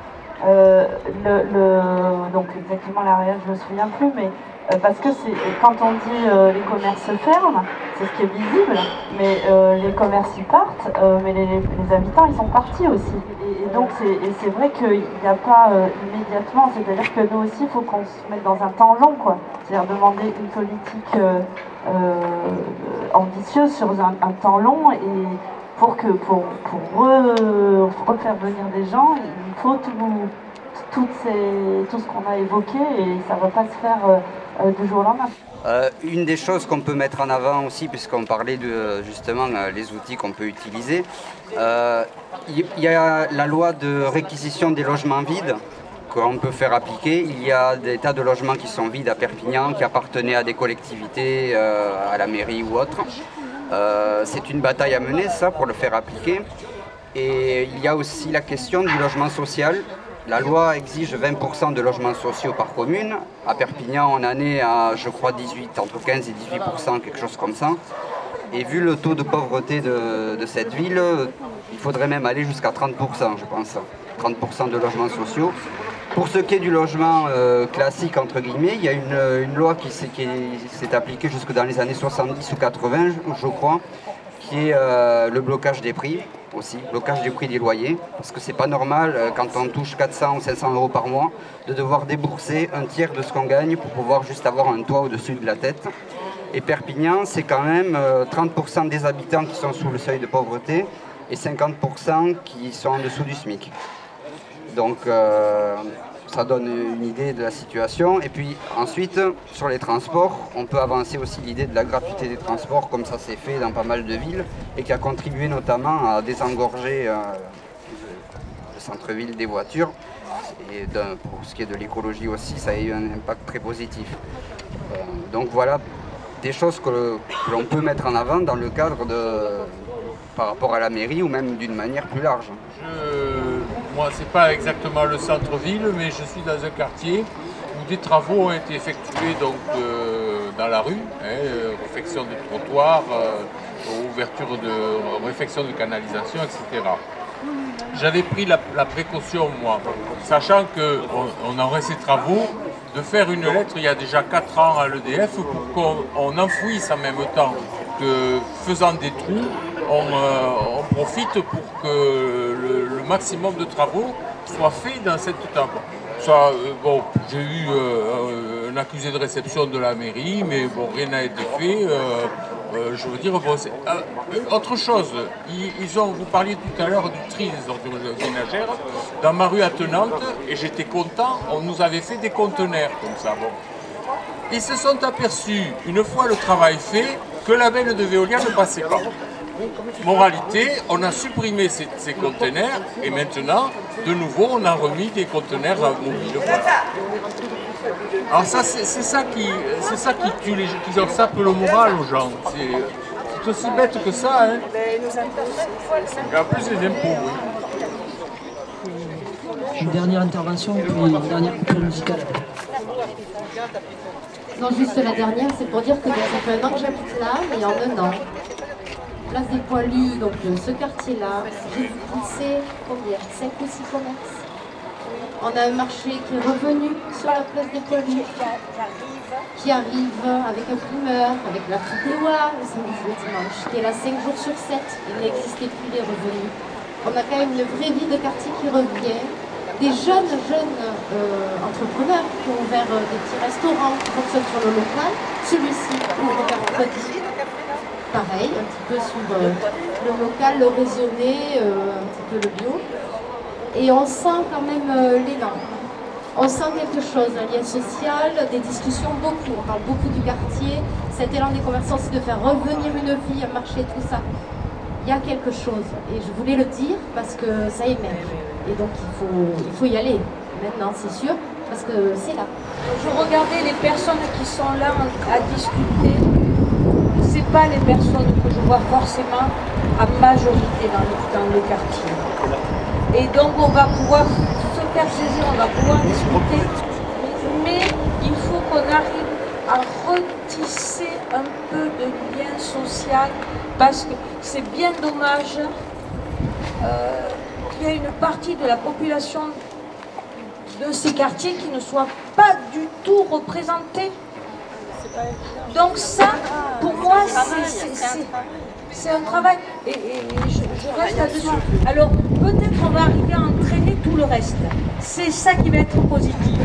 Donc exactement la réelle, je ne me souviens plus, mais parce que quand on dit les commerces ferment, c'est ce qui est visible, mais les commerces y partent, mais les habitants ils sont partis aussi. Et donc c'est vrai qu'il n'y a pas immédiatement, c'est-à-dire que nous aussi il faut qu'on se mette dans un temps long, quoi. C'est-à-dire demander une politique ambitieuse sur un temps long, et pour refaire venir des gens, il faut tout ce qu'on a évoqué, et ça ne va pas se faire du jour au lendemain. Une des choses qu'on peut mettre en avant aussi, puisqu'on parlait de justement les outils qu'on peut utiliser, il y a la loi de réquisition des logements vides qu'on peut faire appliquer. Il y a des tas de logements qui sont vides à Perpignan, qui appartenaient à des collectivités, à la mairie ou autre. C'est une bataille à mener, ça, pour le faire appliquer. Et il y a aussi la question du logement social. La loi exige 20% de logements sociaux par commune. À Perpignan, on en est à, je crois, entre 15 et 18%, quelque chose comme ça. Et vu le taux de pauvreté de cette ville, il faudrait même aller jusqu'à 30%, je pense. 30% de logements sociaux. Pour ce qui est du logement classique, entre guillemets, il y a une loi qui s'est appliquée jusque dans les années 70 ou 80, je crois, qui est le blocage des prix. Aussi, blocage du prix des loyers, parce que c'est pas normal quand on touche 400 ou 500 euros par mois de devoir débourser un tiers de ce qu'on gagne pour pouvoir juste avoir un toit au-dessus de la tête. Et Perpignan, c'est quand même 30% des habitants qui sont sous le seuil de pauvreté et 50% qui sont en dessous du SMIC. Donc ça donne une idée de la situation. Et puis ensuite, sur les transports, on peut avancer aussi l'idée de la gratuité des transports, comme ça s'est fait dans pas mal de villes, et qui a contribué notamment à désengorger le centre-ville des voitures. Et pour ce qui est de l'écologie aussi, ça a eu un impact très positif. Donc voilà des choses que l'on peut mettre en avant dans le cadre par rapport à la mairie ou même d'une manière plus large. Moi, c'est pas exactement le centre-ville, mais je suis dans un quartier où des travaux ont été effectués donc, dans la rue, réfection de trottoirs, réfection de canalisation, etc. J'avais pris la précaution, moi, sachant qu'on aurait ces travaux, de faire une lettre il y a déjà 4 ans à l'EDF pour qu'on enfouisse en même temps que, faisant des trous, on profite pour que le maximum de travaux soit fait dans cette table. Ça, bon, j'ai eu un accusé de réception de la mairie, mais bon, rien n'a été fait. Je veux dire, bon, autre chose, vous parliez tout à l'heure du tri des ordures ménagères. Dans ma rue attenante, et j'étais content, on nous avait fait des conteneurs comme ça. Bon. Ils se sont aperçus, une fois le travail fait, que la veine de Veolia ne passait pas. Moralité, on a supprimé ces conteneurs et maintenant, de nouveau, on a remis des conteneurs mobiles. Alors ça, c'est ça qui tue les gens, qui sape le moral aux gens. C'est aussi bête que ça. Hein. Et en plus, les impôts, oui. Une dernière intervention et puis une dernière coupure musicale. Non, juste la dernière, c'est pour dire que ça fait 1 an que j'habite là, mais en 1 an, place des Poilus, donc ce quartier-là, j'ai vu pousser combien 5 ou 6 commerces. On a un marché qui est revenu sur la place des Poilus, qui arrive avec un primeur, avec la Fidéoa le samedi et le dimanche, qui est là 5 jours sur 7. Il n'existait plus les revenus. On a quand même une vraie vie de quartier qui revient. Des jeunes entrepreneurs qui ont ouvert des petits restaurants qui fonctionnent sur le local. Celui-ci ouvre mercredi. Pareil, un petit peu sur le local, le raisonné, un petit peu le bio. Et on sent quand même l'élan. On sent quelque chose, un lien social, des discussions beaucoup. On parle beaucoup du quartier. Cet élan des commerçants, c'est de faire revenir une vie, un marché, tout ça. Il y a quelque chose. Et je voulais le dire parce que ça émerge. Et donc il faut y aller. Maintenant, c'est sûr, parce que c'est là. Je regardais les personnes qui sont là à discuter. Ce n'est pas les personnes que je vois forcément à majorité dans le quartier. Et donc on va pouvoir se faire saisir, on va pouvoir discuter, mais il faut qu'on arrive à retisser un peu de lien social, parce que c'est bien dommage qu'il y ait une partie de la population de ces quartiers qui ne soit pas du tout représentée. Donc ça, pour moi, c'est un travail, et je reste là-dessus. Alors, peut-être on va arriver à entraîner tout le reste. C'est ça qui va être positif.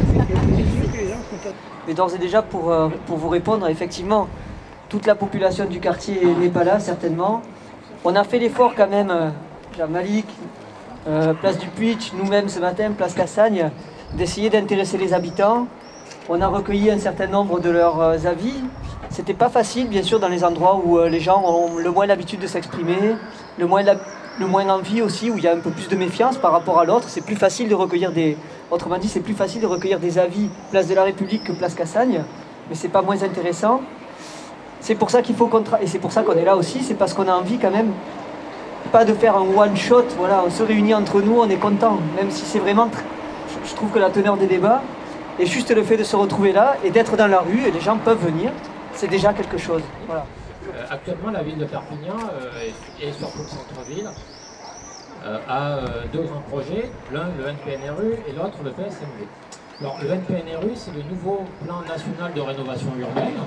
Mais d'ores et déjà, pour vous répondre, effectivement, toute la population du quartier n'est pas là, certainement. On a fait l'effort quand même, Jean-Malik, place du Puitch, nous-mêmes ce matin, place Cassagne, d'essayer d'intéresser les habitants. On a recueilli un certain nombre de leurs avis. C'était pas facile, bien sûr, dans les endroits où les gens ont le moins l'habitude de s'exprimer, le moins envie aussi, où il y a un peu plus de méfiance par rapport à l'autre. C'est plus facile de recueillir autrement dit, c'est plus facile de recueillir des avis place de la République que place Cassagne, mais c'est pas moins intéressant. C'est pour ça qu'il faut et c'est pour ça qu'on est là aussi, c'est parce qu'on a envie quand même pas de faire un one shot. Voilà, on se réunit entre nous, on est content, même si c'est vraiment. Je trouve que la teneur des débats et juste le fait de se retrouver là et d'être dans la rue, et les gens peuvent venir, c'est déjà quelque chose. Voilà. Actuellement, la ville de Perpignan et surtout le centre-ville a 2 grands projets, l'un le NPNRU et l'autre le PSMV. Alors le NPNRU, c'est le nouveau plan national de rénovation urbaine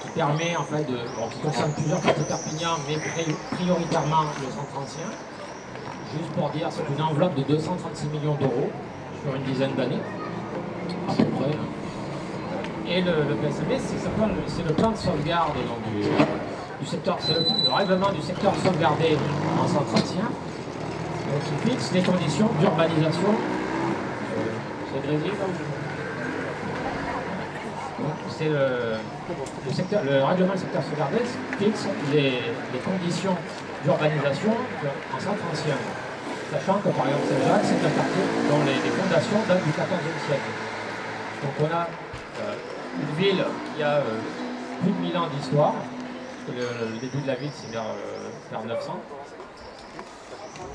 qui permet en fait qui concerne plusieurs quartiers de Perpignan, mais prioritairement le centre ancien. Juste pour dire, c'est une enveloppe de 236 millions d'euros sur une dizaine d'années, à peu près. Et le PSMV, c'est le plan de sauvegarde donc, du secteur, c'est le règlement du secteur sauvegardé en centre ancien, donc qui fixe les conditions d'urbanisation. C'est Grésil, c'est le règlement du secteur sauvegardé fixe les conditions d'urbanisation en centre ancien. Sachant que par exemple Saint-Jacques, c'est un quartier dont les fondations datent du XIVe siècle. Donc on a une ville qui a plus de 1000 ans d'histoire. Le début de la ville, c'est vers 900.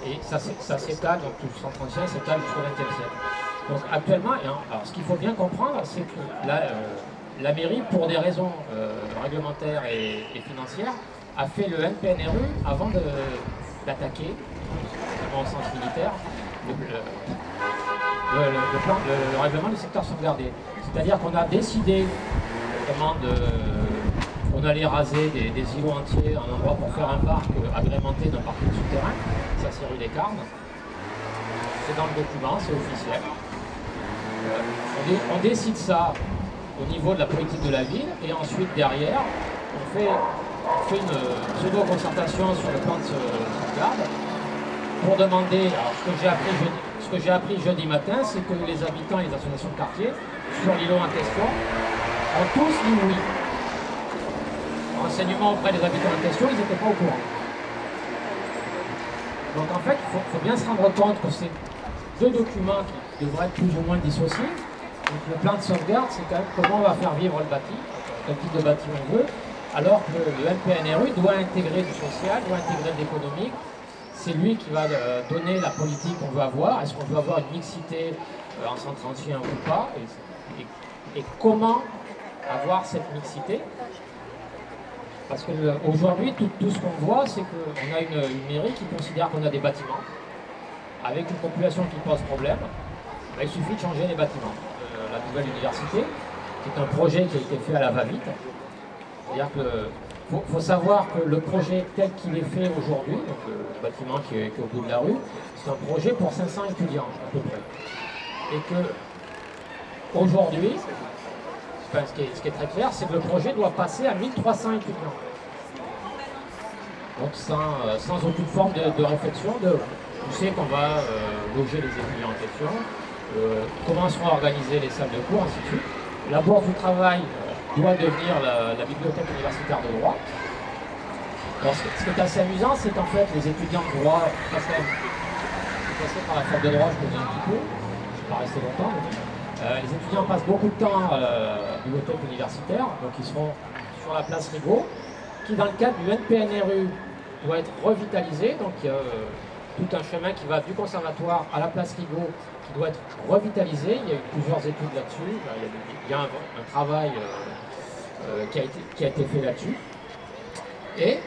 Et ça s'étale, donc tout le centre ancien s'étale jusqu'au XXe siècle. Donc actuellement, alors, ce qu'il faut bien comprendre, c'est que la mairie, pour des raisons réglementaires et financières, a fait le NPNRU avant d'attaquer, notamment au sens militaire, le règlement du secteur sauvegardé. C'est-à-dire qu'on a décidé notamment on allait raser des îlots entiers, un endroit pour faire un parc agrémenté d'un parking souterrain. Ça, c'est rue des Carmes. C'est dans le document, c'est officiel. On décide ça au niveau de la politique de la ville, et ensuite, derrière, on fait une pseudo-concertation sur le plan de sauvegarde pour demander, alors ce que j'ai appris jeudi matin, c'est que les habitants et les associations de quartier, sur l'îlot en question, ont tous dit oui. Renseignements auprès des habitants en question, ils n'étaient pas au courant. Donc en fait, il faut bien se rendre compte que c'est deux documents qui devraient être plus ou moins dissociés. Donc le plan de sauvegarde, c'est quand même comment on va faire vivre le bâti, quel type de bâti on veut, alors que le NPNRU doit intégrer du social, doit intégrer de l'économique. C'est lui qui va donner la politique qu'on veut avoir. Est-ce qu'on veut avoir une mixité en centre ancien ou pas, et comment avoir cette mixité. Parce qu'aujourd'hui, tout ce qu'on voit, c'est qu'on a une mairie qui considère qu'on a des bâtiments, avec une population qui pose problème. Il suffit de changer les bâtiments. La nouvelle université, qui est un projet qui a été fait à la va-vite. C'est-à-dire qu'il faut savoir que le projet tel qu'il est fait aujourd'hui, donc le bâtiment qui est au bout de la rue, c'est un projet pour 500 étudiants à peu près. Et que aujourd'hui, ce qui est très clair, c'est que le projet doit passer à 1300 étudiants. Donc sans aucune forme de réflexion, tu sais qu'on va loger les étudiants en question, comment seront organisées les salles de cours, ainsi de suite. La bourse du travail doit devenir la bibliothèque universitaire de droit. Alors, ce qui est assez amusant, c'est qu'en fait, les étudiants de droit, passé par la fac de droit, je connais un petit peu, je ne suis pas resté longtemps, mais les étudiants passent beaucoup de temps à la bibliothèque universitaire, donc ils seront sur la place Rigaud, qui dans le cadre du NPNRU doit être revitalisé, donc il y a tout un chemin qui va du conservatoire à la place Rigaud, qui doit être revitalisé. Il y a eu plusieurs études là-dessus, il y a un travail qui a été fait là-dessus. Et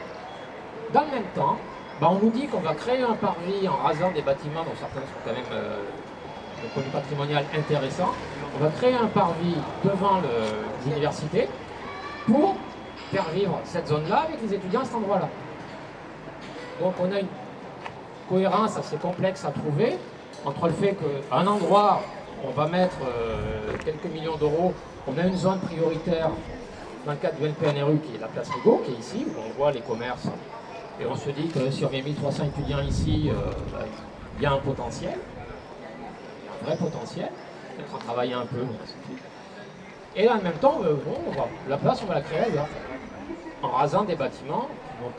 dans le même temps, on nous dit qu'on va créer un parvis en rasant des bâtiments dont certains sont quand même d'un point de vue patrimonial intéressant. On va créer un parvis devant l'université pour faire vivre cette zone-là avec les étudiants à cet endroit-là. Donc on a une cohérence assez complexe à trouver entre le fait qu'à un endroit, on va mettre quelques millions d'euros, on a une zone prioritaire dans le cadre du NPNRU qui est la place Rigaud, qui est ici, où on voit les commerces, et on se dit que si on met 1300 étudiants ici, il y a un potentiel, un vrai potentiel, peut-être en travailler un peu, et en même temps, la place, on va la créer ailleurs, en rasant des bâtiments.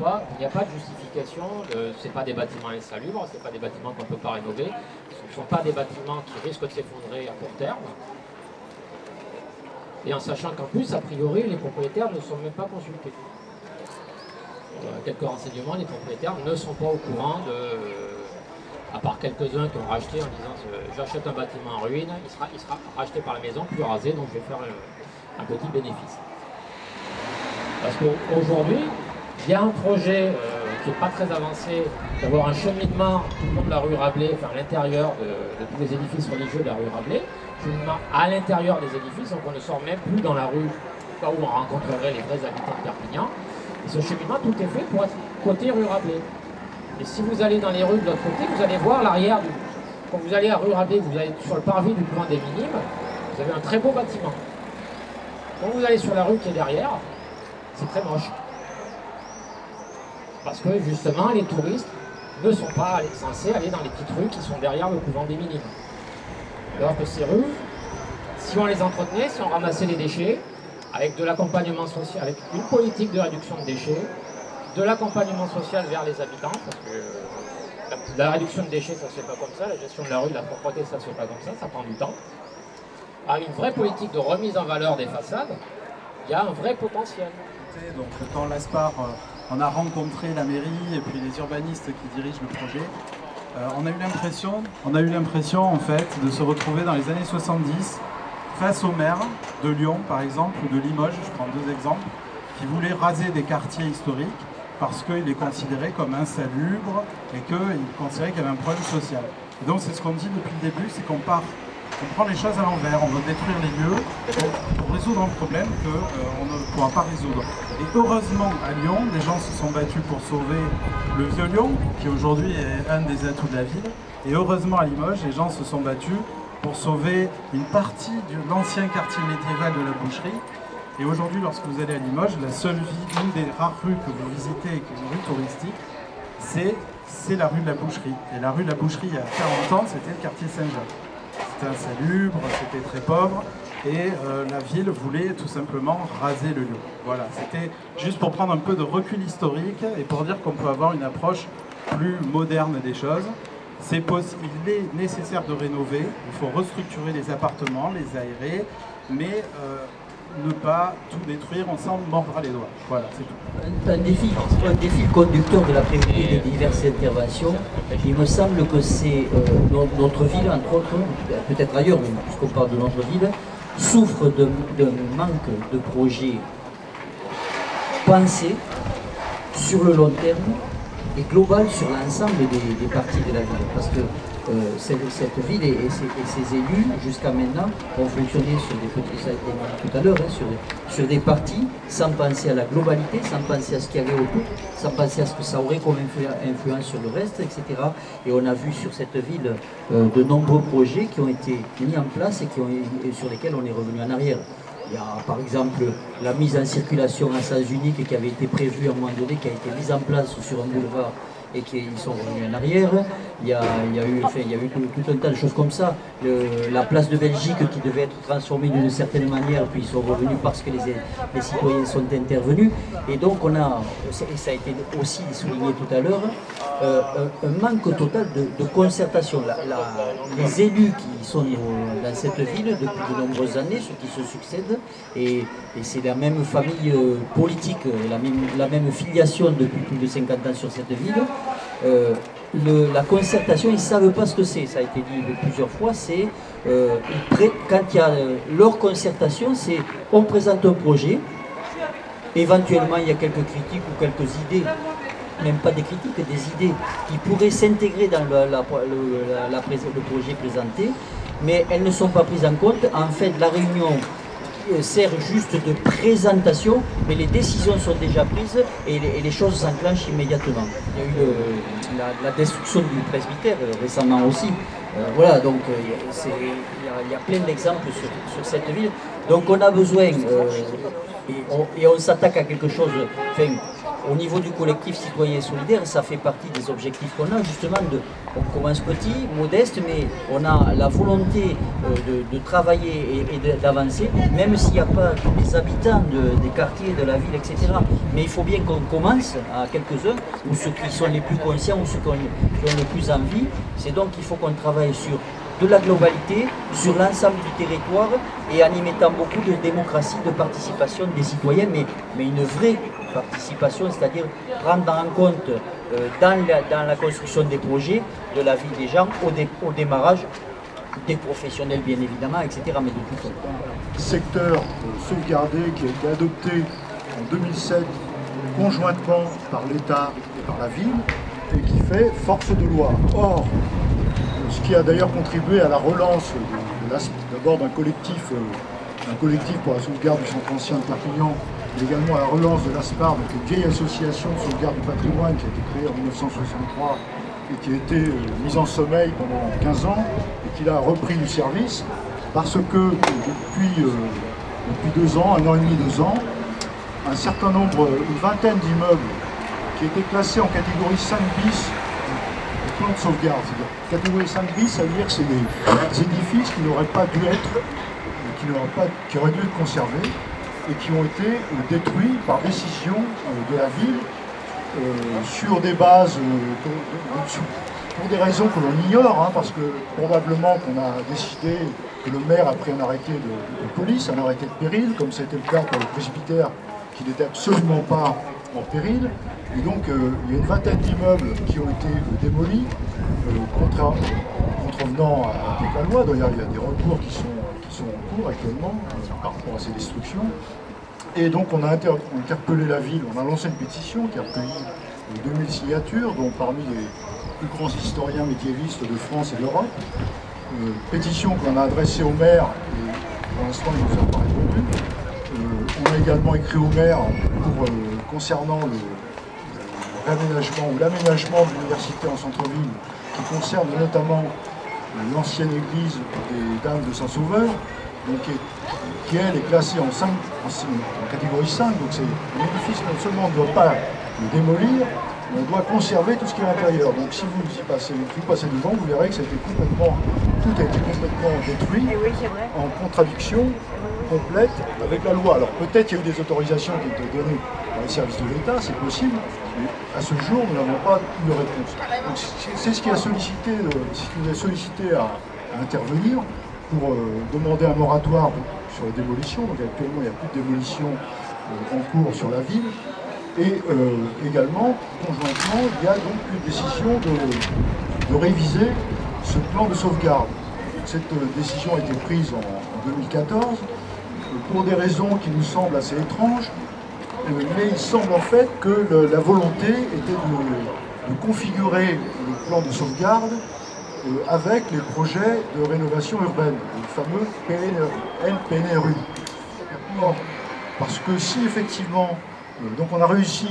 Il n'y a pas de justification, ce n'est pas des bâtiments insalubres, ce n'est pas des bâtiments qu'on ne peut pas rénover, ce ne sont pas des bâtiments qui risquent de s'effondrer à court terme. Et en sachant qu'en plus, a priori, les propriétaires ne sont même pas consultés. Quelques renseignements, les propriétaires ne sont pas au courant à part quelques-uns qui ont racheté en disant j'achète un bâtiment en ruine, il sera racheté par la maison, puis rasé, donc je vais faire un petit bénéfice. Parce qu'aujourd'hui, il y a un projet qui n'est pas très avancé, d'avoir un cheminement tout le long de la rue Rabelais, enfin à l'intérieur de tous les édifices religieux de la rue Rabelais, cheminement à l'intérieur des édifices, donc on ne sort même plus dans la rue, là où on rencontrerait les vrais habitants de Perpignan. Et ce cheminement, tout est fait pour être côté rue Rabelais. Et si vous allez dans les rues de l'autre côté, vous allez voir l'arrière du... Quand vous allez à rue Rabelais, vous allez sur le parvis du couvent des Minimes, vous avez un très beau bâtiment. Quand vous allez sur la rue qui est derrière, c'est très moche. Parce que justement, les touristes ne sont pas censés aller dans les petites rues qui sont derrière le couvent des Minimes. Alors que ces rues, si on les entretenait, si on ramassait les déchets, avec de l'accompagnement social, avec une politique de réduction de déchets, de l'accompagnement social vers les habitants, parce que la réduction de déchets, ça ne se fait pas comme ça, la gestion de la rue, de la propreté, ça ne se fait pas comme ça prend du temps. Avec une vraie politique de remise en valeur des façades, il y a un vrai potentiel. Donc quand l'ASPAR, on a rencontré la mairie et puis les urbanistes qui dirigent le projet, on a eu l'impression en fait de se retrouver dans les années 70 face au maire de Lyon par exemple ou de Limoges, je prends deux exemples, qui voulaient raser des quartiers historiques parce qu'ils les considéraient comme insalubres et qu'ils considéraient qu'il y avait un problème social. Et donc c'est ce qu'on dit depuis le début, c'est qu'on prend les choses à l'envers, on veut détruire les lieux pour résoudre un problème qu'on ne pourra pas résoudre. Et heureusement à Lyon, des gens se sont battus pour sauver le vieux Lyon, qui aujourd'hui est un des atouts de la ville. Et heureusement à Limoges, les gens se sont battus pour sauver une partie de l'ancien quartier médiéval de la Boucherie. Et aujourd'hui, lorsque vous allez à Limoges, la seule ville, une des rares rues que vous visitez, qui est une rue touristique, c'est la rue de la Boucherie. Et la rue de la Boucherie, il y a 40 ans, c'était le quartier Saint-Jacques. C'était insalubre, c'était très pauvre, et la ville voulait tout simplement raser le lieu. Voilà, c'était juste pour prendre un peu de recul historique et pour dire qu'on peut avoir une approche plus moderne des choses. Il est nécessaire de rénover, il faut restructurer les appartements, les aérer, mais ne pas tout détruire, on s'en mordra les doigts. Voilà, c'est tout. Un défi conducteur de l'après-midi des diverses interventions, il me semble que c'est notre ville, entre autres, peut-être ailleurs, mais puisqu'on parle de notre ville, souffre d'un manque de projets pensés sur le long terme et global sur l'ensemble des parties de la ville. Parce que cette ville et ses élus, jusqu'à maintenant, ont fonctionné sur des petits, ça a été dit tout à l'heure, sur des parties, sans penser à la globalité, sans penser à ce qu'il y avait autour, sans penser à ce que ça aurait comme influence sur le reste, etc. Et on a vu sur cette ville de nombreux projets qui ont été mis en place et sur lesquels on est revenu en arrière. Il y a par exemple la mise en circulation à sens unique qui avait été prévue à un moment donné, qui a été mise en place sur un boulevard et qu'ils sont revenus en arrière. Il y a eu tout un tas de choses comme ça. La place de Belgique qui devait être transformée d'une certaine manière, puis ils sont revenus parce que les citoyens sont intervenus. Et donc on a, et ça a été aussi souligné tout à l'heure, un manque total de concertation. Les élus qui sont dans cette ville depuis de nombreuses années, ceux qui se succèdent, et c'est la même famille politique, la même filiation depuis plus de 50 ans sur cette ville. La concertation, ils ne savent pas ce que c'est, ça a été dit plusieurs fois, c'est quand il y a leur concertation, c'est on présente un projet, éventuellement il y a quelques critiques ou quelques idées, même pas des critiques, des idées qui pourraient s'intégrer dans le projet présenté, mais elles ne sont pas prises en compte. En fait, la réunion sert juste de présentation, mais les décisions sont déjà prises et les choses s'enclenchent immédiatement. Il y a eu la destruction du presbytère récemment aussi. Voilà, donc il y a plein d'exemples sur cette ville. Donc on a besoin, et on s'attaque à quelque chose, enfin, au niveau du collectif citoyen et solidaire, ça fait partie des objectifs qu'on a, justement, on commence petit, modeste, mais on a la volonté de travailler et d'avancer, même s'il n'y a pas tous les habitants des quartiers, de la ville, etc. Mais il faut bien qu'on commence à quelques-uns, ou ceux qui sont les plus conscients, ou ceux qui ont le plus envie. C'est donc qu'il faut qu'on travaille sur de la globalité, sur l'ensemble du territoire, et en y mettant beaucoup de démocratie, de participation des citoyens, mais une vraie participation, c'est-à-dire prendre en compte dans la construction des projets, de la vie des gens, au démarrage, des professionnels bien évidemment, etc. Mais de tout ça. Secteur sauvegardé qui a été adopté en 2007 conjointement par l'État et par la ville, et qui fait force de loi. Or, ce qui a d'ailleurs contribué à la relance d'abord d'un collectif pour la sauvegarde du centre ancien de Perpignan, mais également à la relance de l'ASPAR, donc une vieille association de sauvegarde du patrimoine qui a été créée en 1963 et qui a été mise en sommeil pendant 15 ans et qui a repris du service parce que depuis 2 ans, 1 an et demi, 2 ans, un certain nombre, une vingtaine d'immeubles qui étaient classés en catégorie 5 bis plan de sauvegarde. Catégorie 5 bis, ça veut dire que c'est des édifices qui n'auraient pas dû être, qui auraient dû être conservés et qui ont été détruits par décision de la ville sur des bases, pour des raisons que l'on ignore, hein, parce que probablement qu'on a décidé que le maire a pris un arrêté de police, un arrêté de péril, comme c'était le cas pour le presbytère, qui n'était absolument pas en péril. Et donc il y a une vingtaine d'immeubles qui ont été démolis, contrevenant avec la loi. D'ailleurs, il y a des recours qui sont en cours actuellement par rapport à ces destructions. Et donc on a interpellé la ville, on a lancé une pétition qui a recueilli 2000 signatures, dont parmi les plus grands historiens médiévistes de France et d'Europe. Pétition qu'on a adressée au maire, et pour l'instant il ne nous a pas répondu. On a également écrit au maire concernant le réaménagement ou l'aménagement de l'université en centre-ville, qui concerne notamment l'ancienne église des Dames de Saint-Sauveur, donc qui elle est classée en catégorie 5, donc c'est l'édifice non seulement on ne doit pas le démolir, mais on doit conserver tout ce qui est à l'intérieur. Donc si vous passez devant, vous verrez que tout a été complètement détruit, en contradiction complète avec la loi. Alors peut-être qu'il y a eu des autorisations qui ont été données par les services de l'État, c'est possible, mais à ce jour nous n'avons pas eu de réponse. Donc c'est ce qui nous a sollicité à intervenir pour demander un moratoire sur les démolitions. Donc actuellement il n'y a plus de démolition en cours sur la ville. Et également, conjointement, il y a donc une décision de réviser ce plan de sauvegarde. Cette décision a été prise en 2014 pour des raisons qui nous semblent assez étranges, mais il semble en fait que la volonté était de configurer le plan de sauvegarde avec les projets de rénovation urbaine, le fameux NPNRU. Parce que si effectivement, donc on a réussi,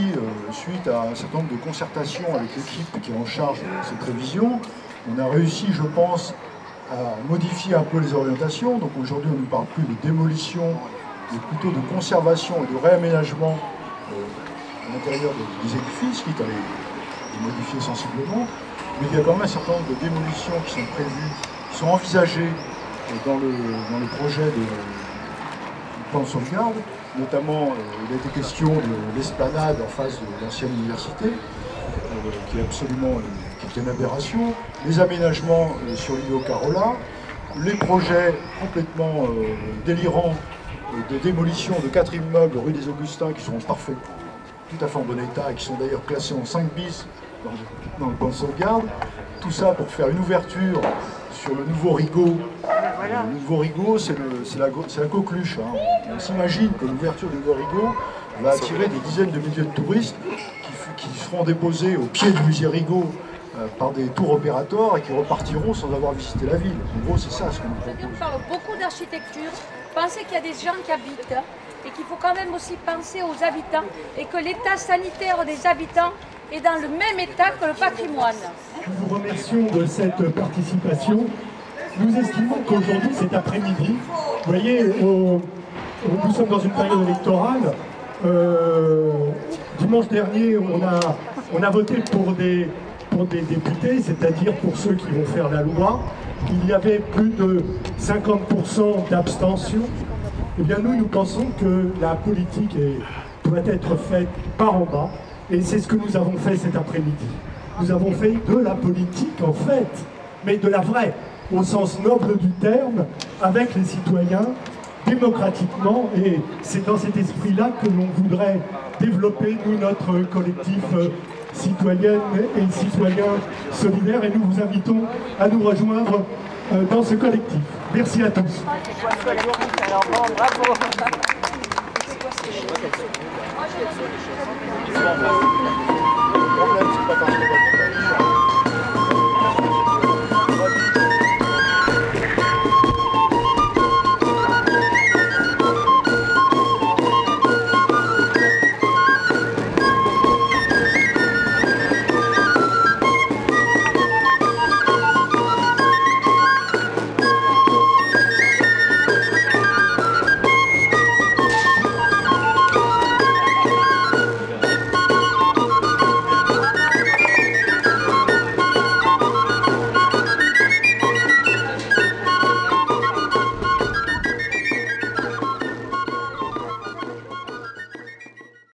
suite à un certain nombre de concertations avec l'équipe qui est en charge de cette révision, on a réussi, je pense, à modifier un peu les orientations. Donc aujourd'hui on ne parle plus de démolition, mais plutôt de conservation et de réaménagement à l'intérieur des édifices, quitte à les modifier sensiblement. Mais il y a quand même un certain nombre de démolitions qui sont prévues, qui sont envisagées dans le projet de plan de sauvegarde. Notamment, il a été question de l'esplanade en face de l'ancienne université, qui est absolument qui est une aberration, les aménagements sur l'îlot Carola, les projets complètement délirants de démolition de 4 immeubles rue des Augustins qui sont tout à fait en bon état et qui sont d'ailleurs classés en 5 bis dans le plan de sauvegarde. Tout ça pour faire une ouverture sur le nouveau Rigaud. Le nouveau Rigaud, c'est la coqueluche. Hein. On s'imagine que l'ouverture du nouveau Rigaud va attirer des dizaines de milliers de touristes qui seront déposés au pied du musée Rigaud par des tours opérateurs et qui repartiront sans avoir visité la ville. En gros, c'est ça ce qu'on nous propose. On parle beaucoup d'architecture. Pensez qu'il y a des gens qui habitent et qu'il faut quand même aussi penser aux habitants et que l'état sanitaire des habitants est dans le même état que le patrimoine. Nous vous remercions de cette participation. Nous estimons qu'aujourd'hui, cet après-midi, vous voyez, nous sommes dans une période électorale. Dimanche dernier, on a voté pour des députés, c'est-à-dire pour ceux qui vont faire la loi. Il y avait plus de 50% d'abstention. Eh bien, nous pensons que la politique doit être faite par en bas. Et c'est ce que nous avons fait cet après-midi. Nous avons fait de la politique, en fait, mais de la vraie, au sens noble du terme, avec les citoyens, démocratiquement. Et c'est dans cet esprit-là que l'on voudrait développer, nous, notre collectif citoyennes et citoyens solidaires. Et nous vous invitons à nous rejoindre dans ce collectif. Merci à tous. Bravo.